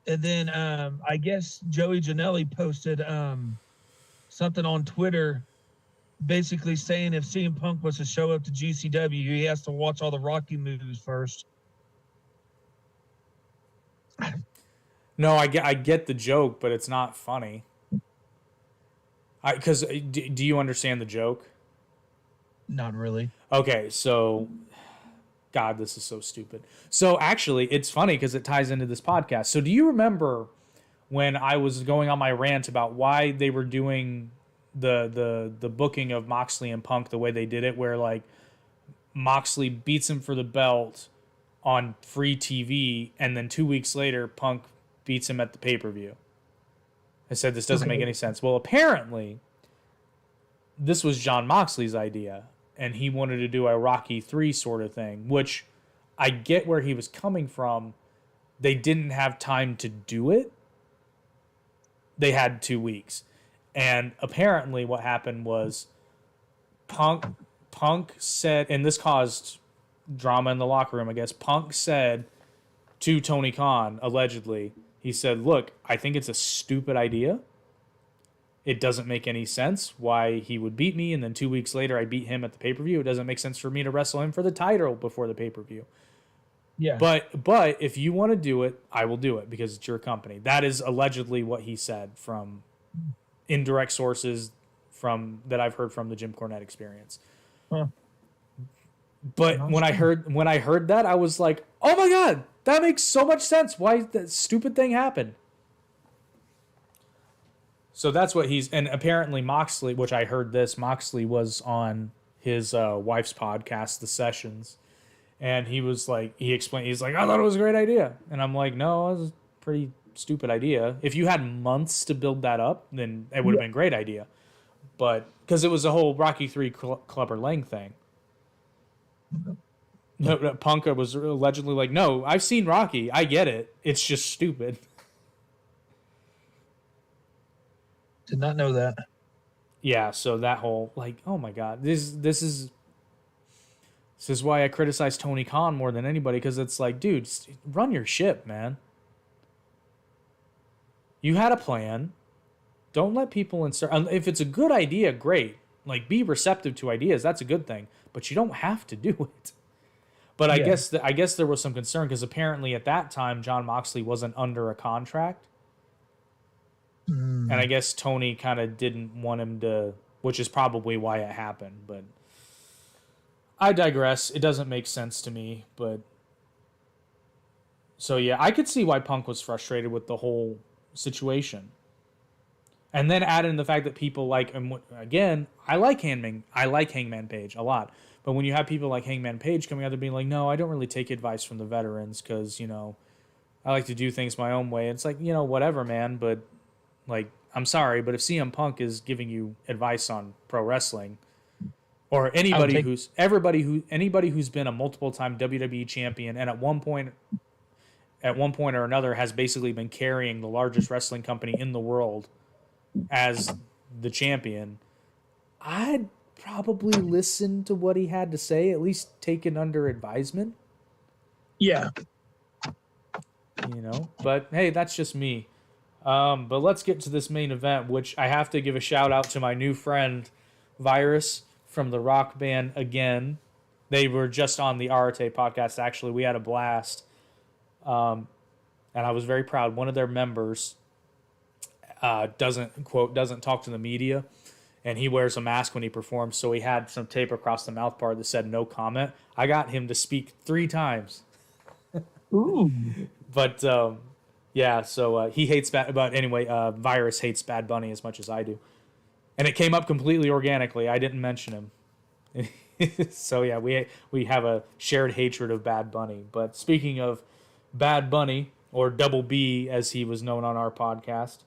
And then I guess Joey Janela posted something on Twitter basically saying if CM Punk was to show up to GCW, he has to watch all the Rocky movies first. No, I get the joke, but it's not funny. Because do you understand the joke? Not really. Okay, so God, this is so stupid. So actually, it's funny because it ties into this podcast. So do you remember when I was going on my rant about why they were doing the booking of Moxley and Punk the way they did it, where like Moxley beats him for the belt on free TV, and then 2 weeks later, Punk beats him at the pay-per-view? I said this doesn't make any sense. Well, apparently, this was Jon Moxley's idea, and he wanted to do a Rocky 3 sort of thing, which I get where he was coming from. They didn't have time to do it. They had 2 weeks. And apparently what happened was Punk said, and this caused drama in the locker room, I guess. Punk said to Tony Khan, allegedly, he said, look, I think it's a stupid idea. It doesn't make any sense why he would beat me, and then 2 weeks later I beat him at the pay-per-view. It doesn't make sense for me to wrestle him for the title before the pay-per-view. Yeah. But if you want to do it, I will do it because it's your company. That is allegedly what he said from indirect sources from that I've heard from the Jim Cornette Experience. Huh. But when I heard that, I was like, "Oh my god, that makes so much sense. Why that stupid thing happened?" So that's what and apparently Moxley, which I heard this, Moxley was on his wife's podcast, The Sessions, and he was like, he's like, "I thought it was a great idea," and I'm like, "No, it was a pretty stupid idea. If you had months to build that up, then it would have been a great idea." But because it was a whole Rocky 3 Clubber Lang thing. Punk was allegedly like, "No, I've seen Rocky. I get it. It's just stupid." Did not know that. Yeah, so that whole like, oh my god, this is why I criticize Tony Khan more than anybody, because it's like, dude, run your ship, man. You had a plan. Don't let people insert. If it's a good idea, great. Like, be receptive to ideas. That's a good thing. But you don't have to do it. But I guess there was some concern because apparently at that time Jon Moxley wasn't under a contract, and I guess Tony kind of didn't want him to, which is probably why it happened. But I digress. It doesn't make sense to me. But so yeah, I could see why Punk was frustrated with the whole situation. And then add in the fact that people like, and again, I like Hangman Page a lot. But when you have people like Hangman Page coming out there being like, "No, I don't really take advice from the veterans because, you know, I like to do things my own way." It's like, you know, whatever, man. But like, I'm sorry, but if CM Punk is giving you advice on pro wrestling, or anybody who's been a multiple time WWE champion and at one point or another has basically been carrying the largest wrestling company in the world as the champion, I'd probably listen to what he had to say, at least take it under advisement. Yeah. You know, but hey, that's just me. But let's get to this main event, which I have to give a shout out to my new friend, Virus, from the rock band again. They were just on the Arte podcast, actually. We had a blast. And I was very proud. One of their members doesn't talk to the media, and he wears a mask when he performs, so he had some tape across the mouth part that said "no comment." I got him to speak 3 times. Ooh. But yeah, so he hates but anyway, Virus hates Bad Bunny as much as I do, and it came up completely organically. I didn't mention him. So yeah, we have a shared hatred of Bad Bunny. But speaking of Bad Bunny, or Double B as he was known on our podcast,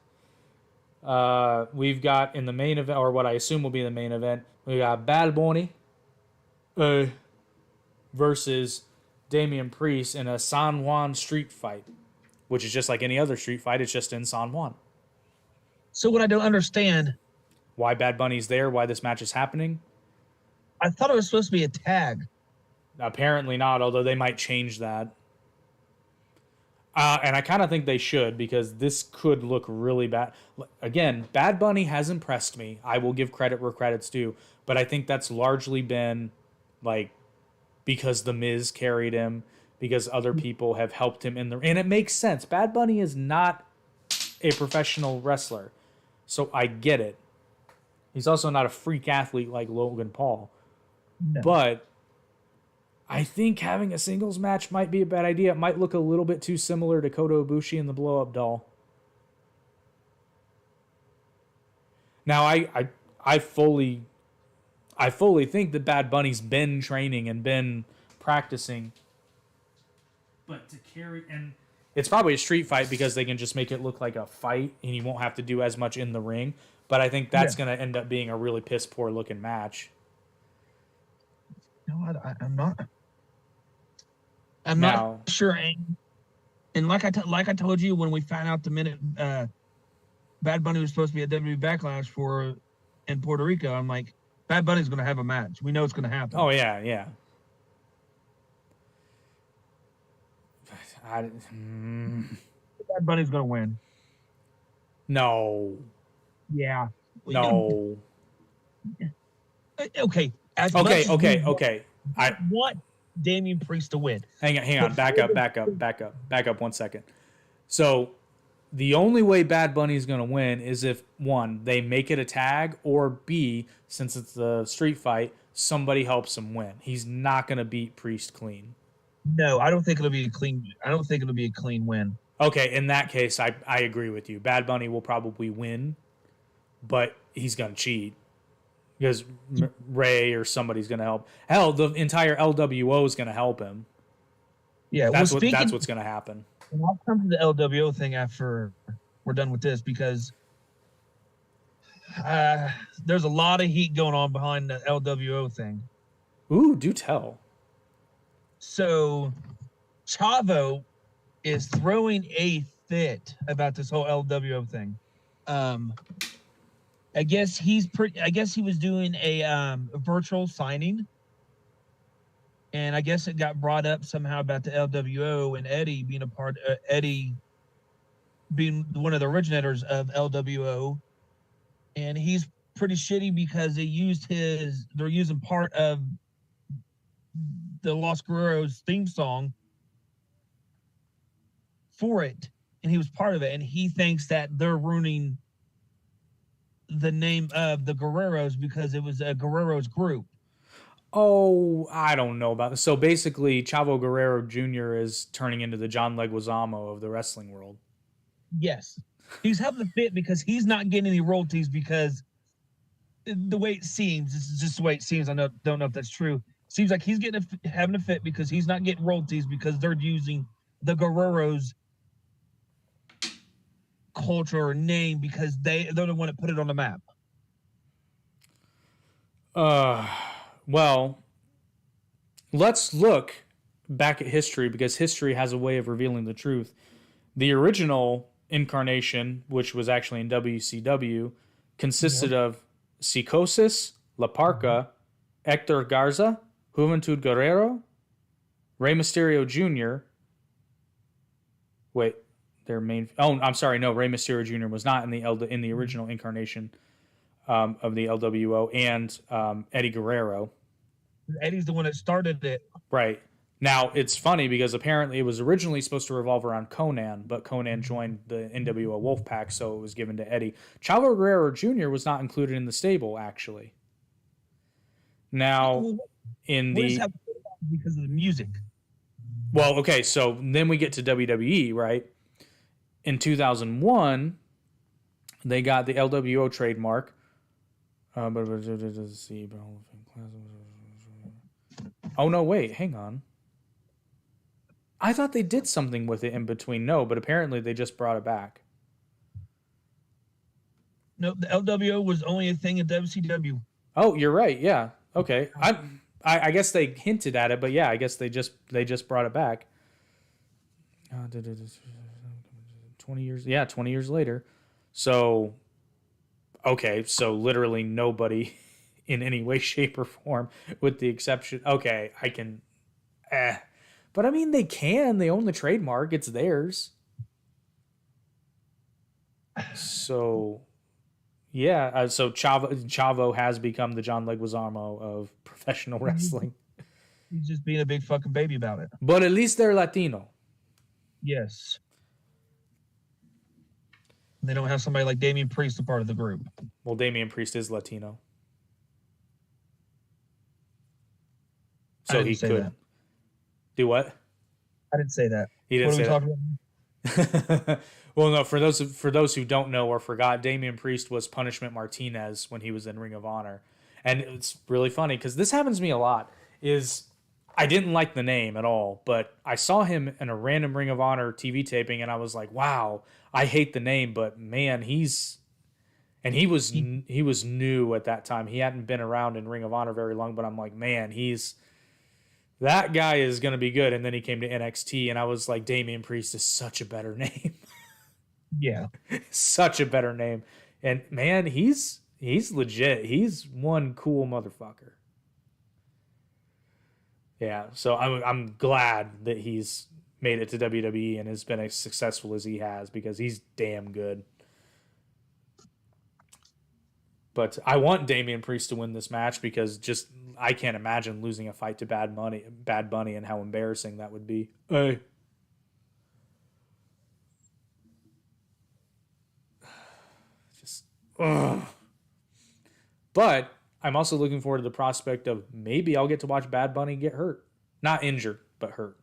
we've got in the main event, or what I assume will be the main event, we got Bad Bunny versus Damian Priest in a San Juan street fight, which is just like any other street fight. It's just in San Juan. So what I don't understand, why Bad Bunny's there, why this match is happening. I thought it was supposed to be a tag. Apparently not, although they might change that. And I kind of think they should, because this could look really bad. Again, Bad Bunny has impressed me. I will give credit where credit's due. But I think that's largely been like because The Miz carried him, because other people have helped him in the... And it makes sense. Bad Bunny is not a professional wrestler. So I get it. He's also not a freak athlete like Logan Paul. No. But I think having a singles match might be a bad idea. It might look a little bit too similar to Kota Ibushi and the Blow Up Doll. Now, I fully think that Bad Bunny's been training and been practicing. But to carry... And it's probably a street fight because they can just make it look like a fight and you won't have to do as much in the ring. But I think that's going to end up being a really piss-poor looking match. No, I'm not sure. And like I told you when we found out the minute Bad Bunny was supposed to be at WWE Backlash in Puerto Rico, I'm like, Bad Bunny's going to have a match. We know it's going to happen. Oh, yeah. Bad Bunny's going to win. No. Yeah. No. Okay. Okay. I want Damian Priest to win. Hang on. Back up 1 second. So the only way Bad Bunny is going to win is if, one, they make it a tag, or B, since it's the street fight, somebody helps him win. He's not going to beat Priest clean. No, I don't think it'll be a clean. I don't think it'll be a clean win. Okay, in that case, I agree with you. Bad Bunny will probably win, but he's going to cheat because Ray or somebody's going to help. Hell, the entire LWO is going to help him. Yeah, that's what's going to happen. And I'll come to the LWO thing after we're done with this, because there's a lot of heat going on behind the LWO thing. Ooh, do tell. So Chavo is throwing a fit about this whole LWO thing. I guess he was doing a virtual signing, and I guess it got brought up somehow about the LWO and Eddie being Eddie being one of the originators of LWO, and he's pretty shitty because they're using part of the Los Guerreros theme song for it, and he was part of it, and he thinks that they're ruining the name of the Guerreros because it was a Guerreros group. Oh, I don't know about this. So basically, Chavo Guerrero Jr. is turning into the John Leguizamo of the wrestling world. Yes. He's having a fit because he's not getting any royalties, because the way it seems, this is just the way it seems. Don't know if that's true. Seems like he's having a fit because he's not getting royalties because they're using the Guerreros culture or name because they're the one that put it on the map. Well, let's look back at history, because history has a way of revealing the truth. The original incarnation, which was actually in WCW, consisted of Psicosis, La Parca, Hector Garza, Juventud Guerrero, Rey Mysterio Jr. Wait, their main... Oh, I'm sorry. No, Rey Mysterio Jr. was not in the original incarnation of the LWO, and Eddie Guerrero. Eddie's the one that started it. Right. Now, it's funny because apparently it was originally supposed to revolve around Conan, but Conan joined the NWO Wolfpack, so it was given to Eddie. Chavo Guerrero Jr. was not included in the stable, actually. Now, because of the music. Well, okay, so then we get to WWE, right? In 2001, they got the LWO trademark. Oh, no, wait, hang on. I thought they did something with it in between. No, but apparently they just brought it back. No, the LWO was only a thing in WCW. Oh, you're right. Yeah. Okay. I guess they hinted at it, but yeah, I guess they just brought it back. 20 years. Yeah, 20 years later. So, okay, so literally nobody in any way, shape, or form, with the exception. Okay, I can. But I mean, they can. They own the trademark. It's theirs. So, yeah. So Chavo has become the John Leguizamo of professional wrestling. He's just being a big fucking baby about it. But at least they're Latino. Yes. They don't have somebody like Damian Priest a part of the group. Well, Damian Priest is Latino. So he could. That. Do what? I didn't say that. He didn't say that. About? Well, no, for those who don't know or forgot, Damian Priest was Punishment Martinez when he was in Ring of Honor. And it's really funny because this happens to me a lot. I didn't like the name at all, but I saw him in a random Ring of Honor TV taping, and I was like, "Wow, I hate the name, but man, he was new at that time. He hadn't been around in Ring of Honor very long, but I'm like, man, that guy is going to be good." And then he came to NXT, and I was like, Damian Priest is such a better name. Yeah, such a better name, and man, he's legit. He's one cool motherfucker. Yeah, so I'm glad that he's made it to WWE and has been as successful as he has, because he's damn good. But I want Damian Priest to win this match, because just I can't imagine losing a fight to Bad Bunny, and how embarrassing that would be. Hey. Ugh. But I'm also looking forward to the prospect of maybe I'll get to watch Bad Bunny get hurt. Not injured, but hurt.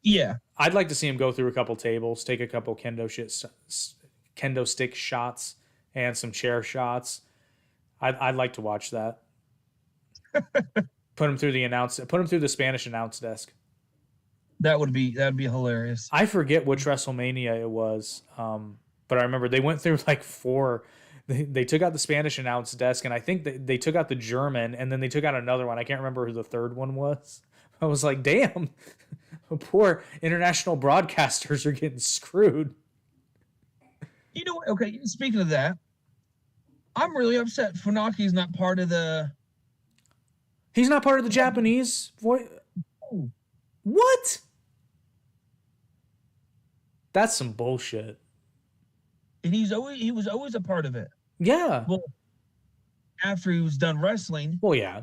Yeah. I'd like to see him go through a couple tables, take a couple kendo stick shots and some chair shots. I'd like to watch that. Put him through the Spanish announce desk. That'd be hilarious. I forget which WrestleMania it was, but I remember they went through like 4. They took out the Spanish announce desk, and I think they took out the German, and then they took out another one. I can't remember who the third one was. I was like, damn, poor international broadcasters are getting screwed. You know, okay, speaking of that, I'm really upset Funaki's not part of the... He's not part of the Japanese voice? Oh. What? That's some bullshit. And he was always a part of it. Yeah. Well, after he was done wrestling. Well, yeah.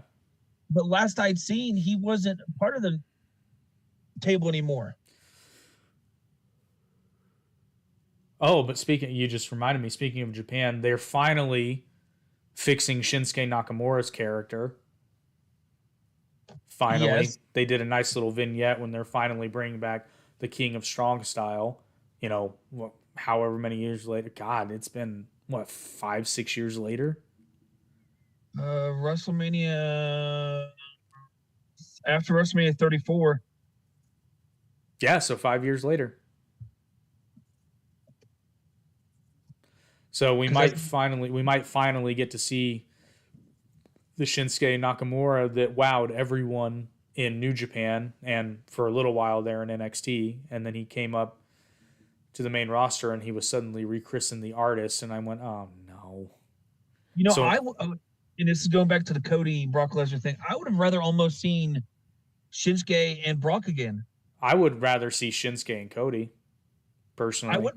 But last I'd seen, he wasn't part of the table anymore. Oh, but you just reminded me, speaking of Japan, they're finally fixing Shinsuke Nakamura's character. Finally. Yes. They did a nice little vignette when they're finally bringing back the King of Strong Style. You know, however many years later. God, it's been, 5-6 years later? WrestleMania... After WrestleMania 34. Yeah, so 5 years later. So we might finally get to see the Shinsuke Nakamura that wowed everyone in New Japan and for a little while there in NXT, and then he came up to the main roster and he was suddenly rechristened the Artist, and I went, oh no. You know, and this is going back to the Cody Brock Lesnar thing. I would have rather almost seen Shinsuke and Brock again. I would rather see Shinsuke and Cody, personally. I would.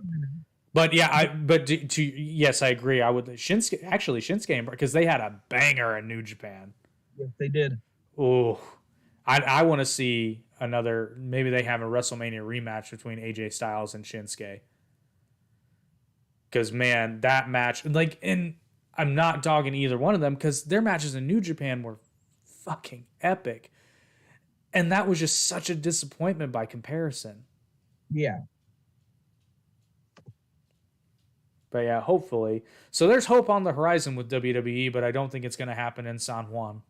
But yeah, yes, I agree. I would Shinsuke and Brock, because they had a banger in New Japan. Yes, they did. Oh, I want to see another. Maybe they have a WrestleMania rematch between AJ Styles and Shinsuke. Because man, that match, and I'm not dogging either one of them because their matches in New Japan were fucking epic, and that was just such a disappointment by comparison. Yeah. But yeah, hopefully. So there's hope on the horizon with WWE, but I don't think it's going to happen in San Juan.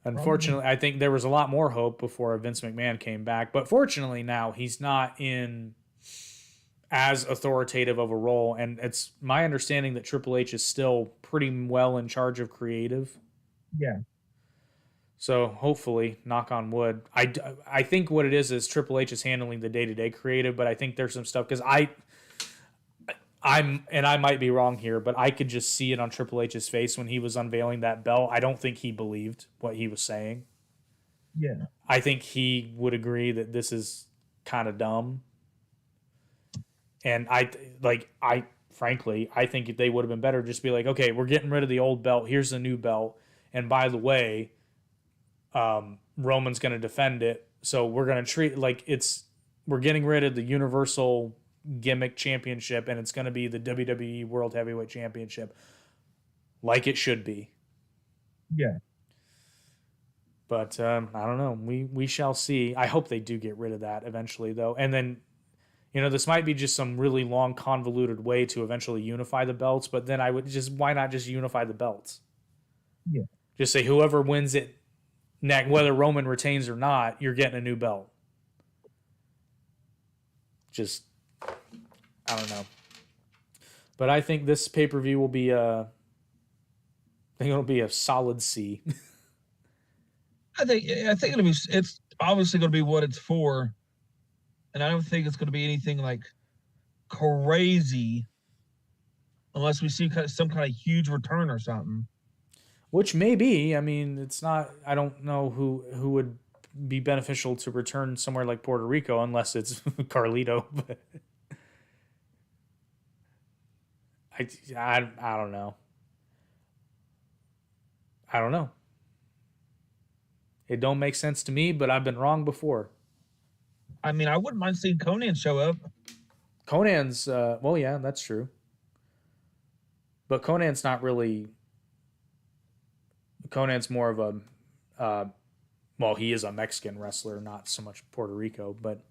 Unfortunately, I think there was a lot more hope before Vince McMahon came back. But fortunately now, he's not in as authoritative of a role. And it's my understanding that Triple H is still pretty well in charge of creative. Yeah. So hopefully, knock on wood. I think what it is Triple H is handling the day-to-day creative, but I think there's some stuff because I might be wrong here, but I could just see it on Triple H's face when he was unveiling that belt. I don't think he believed what he was saying. Yeah. I think he would agree that this is kind of dumb. And frankly, I think they would have been better just be like, okay, we're getting rid of the old belt. Here's the new belt. And by the way, Roman's going to defend it. So we're going to treat we're getting rid of the Universal gimmick championship and it's going to be the WWE World Heavyweight Championship like it should be. Yeah. But I don't know. We shall see. I hope they do get rid of that eventually though. And then, this might be just some really long convoluted way to eventually unify the belts, but then why not just unify the belts? Yeah. Just say whoever wins it next, whether Roman retains or not, you're getting a new belt. Just, I don't know. But I think this pay-per-view will be it'll be a solid C. I think it's obviously going to be what it's for. And I don't think it's going to be anything like crazy unless we see some kind of huge return or something. Which may be. I mean, it's not. I don't know who would be beneficial to return somewhere like Puerto Rico unless it's Carlito. But I don't know. I don't know. It don't make sense to me, but I've been wrong before. I mean, I wouldn't mind seeing Conan show up. Conan's, well, yeah, that's true. But Conan's not really. Conan's more of a, well, he is a Mexican wrestler, not so much Puerto Rico. But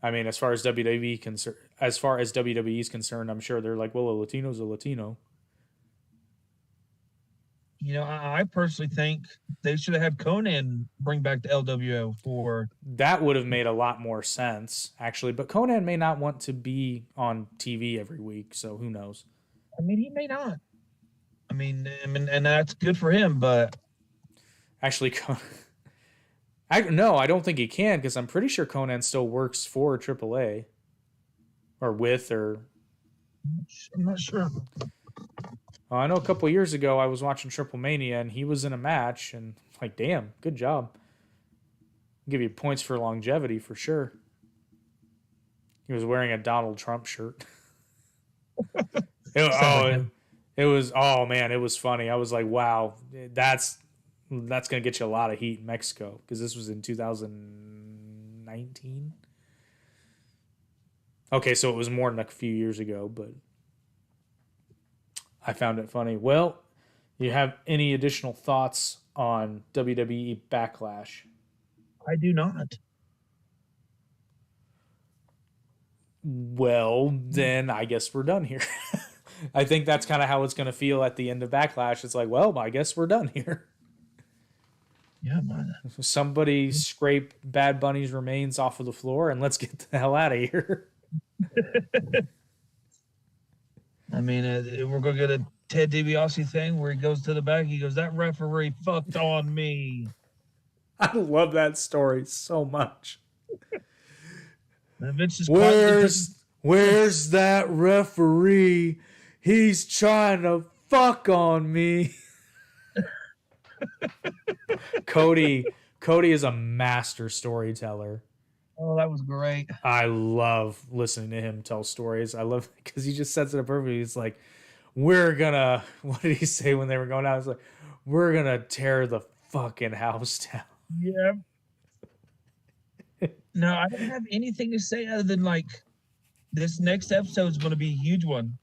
I mean, as far as WWE is concerned, I'm sure they're like, well, a Latino's a Latino. You know, I personally think they should have had Conan bring back the LWO for. That would have made a lot more sense, actually. But Conan may not want to be on TV every week, so who knows? I mean, he may not. I mean, and that's good for him, but Actually, no, I don't think he can because I'm pretty sure Conan still works for AAA or with or. I'm not sure. I know a couple of years ago I was watching Wrestlemania and he was in a match and like, damn, good job. I'll give you points for longevity for sure. He was wearing a Donald Trump shirt. It was, oh man, it was funny. I was like, wow, that's gonna get you a lot of heat in Mexico because this was in 2019. Okay, so it was more than a few years ago, but I found it funny. Well, you have any additional thoughts on WWE Backlash? I do not. Well, then I guess we're done here. I think that's kind of how it's going to feel at the end of Backlash. It's like, well, I guess we're done here. Yeah, man. Somebody scrape Bad Bunny's remains off of the floor and let's get the hell out of here. I mean, we're going to get a Ted DiBiase thing where he goes to the back. He goes, that referee fucked on me. I love that story so much. And Vince just Where's that referee? He's trying to fuck on me. Cody is a master storyteller. Oh, that was great. I love listening to him tell stories. I love because he just sets it up perfectly. He's like, what did he say when they were going out? He's like, we're gonna tear the fucking house down. Yeah. No, I don't have anything to say other than like this next episode is going to be a huge one.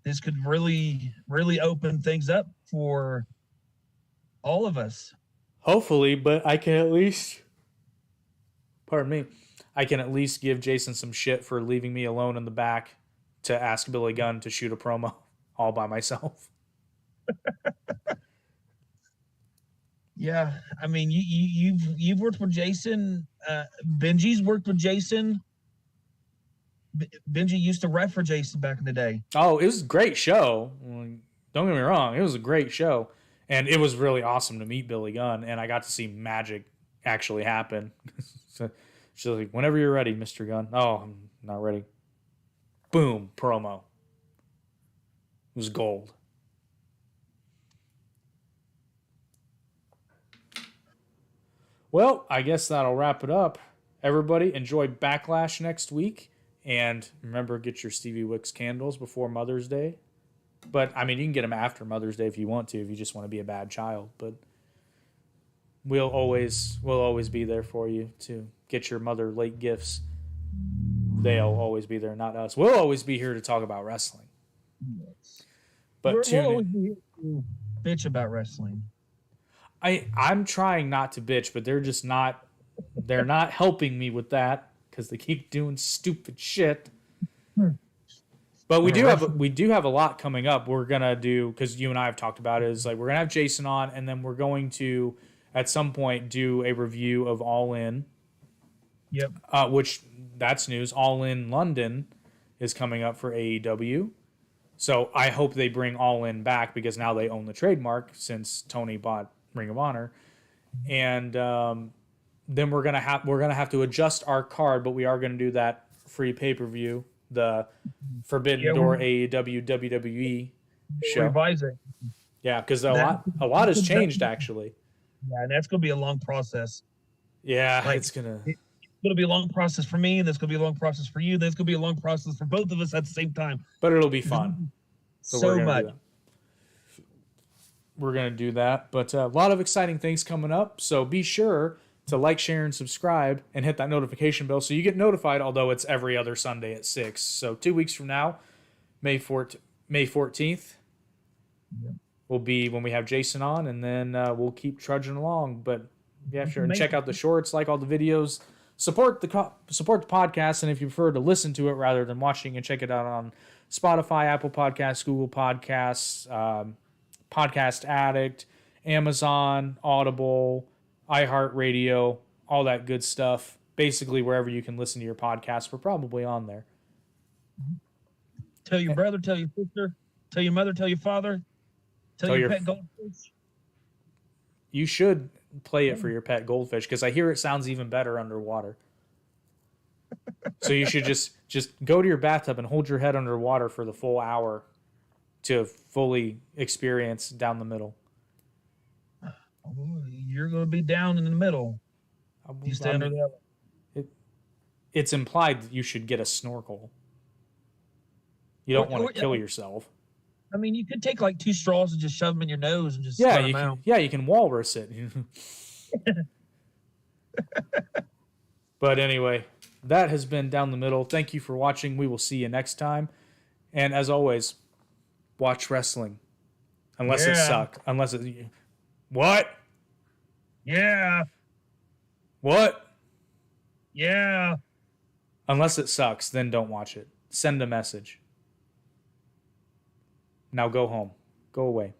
This could really, really open things up for all of us. Hopefully, but I can at least, pardon me, I can at least give Jason some shit for leaving me alone in the back to ask Billy Gunn to shoot a promo all by myself. Yeah, I mean, you've worked with Jason. Benji's worked with Jason. Benji used to ref for Jason back in the day. Oh, it was a great show. Don't get me wrong, it was a great show, and it was really awesome to meet Billy Gunn, and I got to see magic actually happen. So she's like, "Whenever you're ready, Mr. Gunn." Oh, I'm not ready. Boom, promo. It was gold. Well, I guess that'll wrap it up. Everybody, enjoy Backlash next week. And remember, get your Stevie Wicks candles before Mother's Day. But, I mean, you can get them after Mother's Day if you want to, if you just want to be a bad child. But we'll always be there for you to get your mother late gifts. They'll always be there, not us. We'll always be here to talk about wrestling. Yes. But we'll always be here to bitch about wrestling. I'm trying not to bitch, but they're not helping me with that because they keep doing stupid shit. But we do have a lot coming up. We're gonna do, because you and I have talked about it, is like we're gonna have Jason on, and then we're going to at some point do a review of All In. Yep. Which that's news. All In London is coming up for AEW. So I hope they bring All In back because now they own the trademark since Tony bought Ring of Honor, and then we're gonna have to adjust our card, but we are gonna do that free pay-per-view, the Forbidden Door AEW WWE show. Revise it. Yeah, because a lot has changed actually. Yeah, and that's gonna be a long process. Yeah, it's gonna be a long process for me, and that's gonna be a long process for you. That's gonna be a long process for both of us at the same time. But it'll be fun. So much. We're going to do that. But a lot of exciting things coming up. So be sure to like, share, and subscribe, and hit that notification bell so you get notified, although it's every other Sunday at 6. So 2 weeks from now, May 14th, will be when we have Jason on, and then we'll keep trudging along. But yeah, sure. And check out the shorts, like all the videos, support the podcast, and if you prefer to listen to it rather than watching, and check it out on Spotify, Apple Podcasts, Google Podcasts, Podcast Addict, Amazon, Audible, iHeartRadio, all that good stuff. Basically, wherever you can listen to your podcast, we're probably on there. Tell your brother, tell your sister, tell your mother, tell your father, tell your pet goldfish. You should play it for your pet goldfish, because I hear it sounds even better underwater. So you should just go to your bathtub and hold your head underwater for the full hour to fully experience down the middle. You're going to be down in the middle. You stay under the element. It's implied that you should get a snorkel. You don't want to kill yourself. I mean, you could take like 2 straws and just shove them in your nose and just let them out. Yeah, you can walrus it. But anyway, that has been Down the Middle. Thank you for watching. We will see you next time. And as always, watch wrestling. Unless it sucks. Unless it... What? Yeah. What? Yeah. Unless it sucks, then don't watch it. Send a message. Now go home. Go away.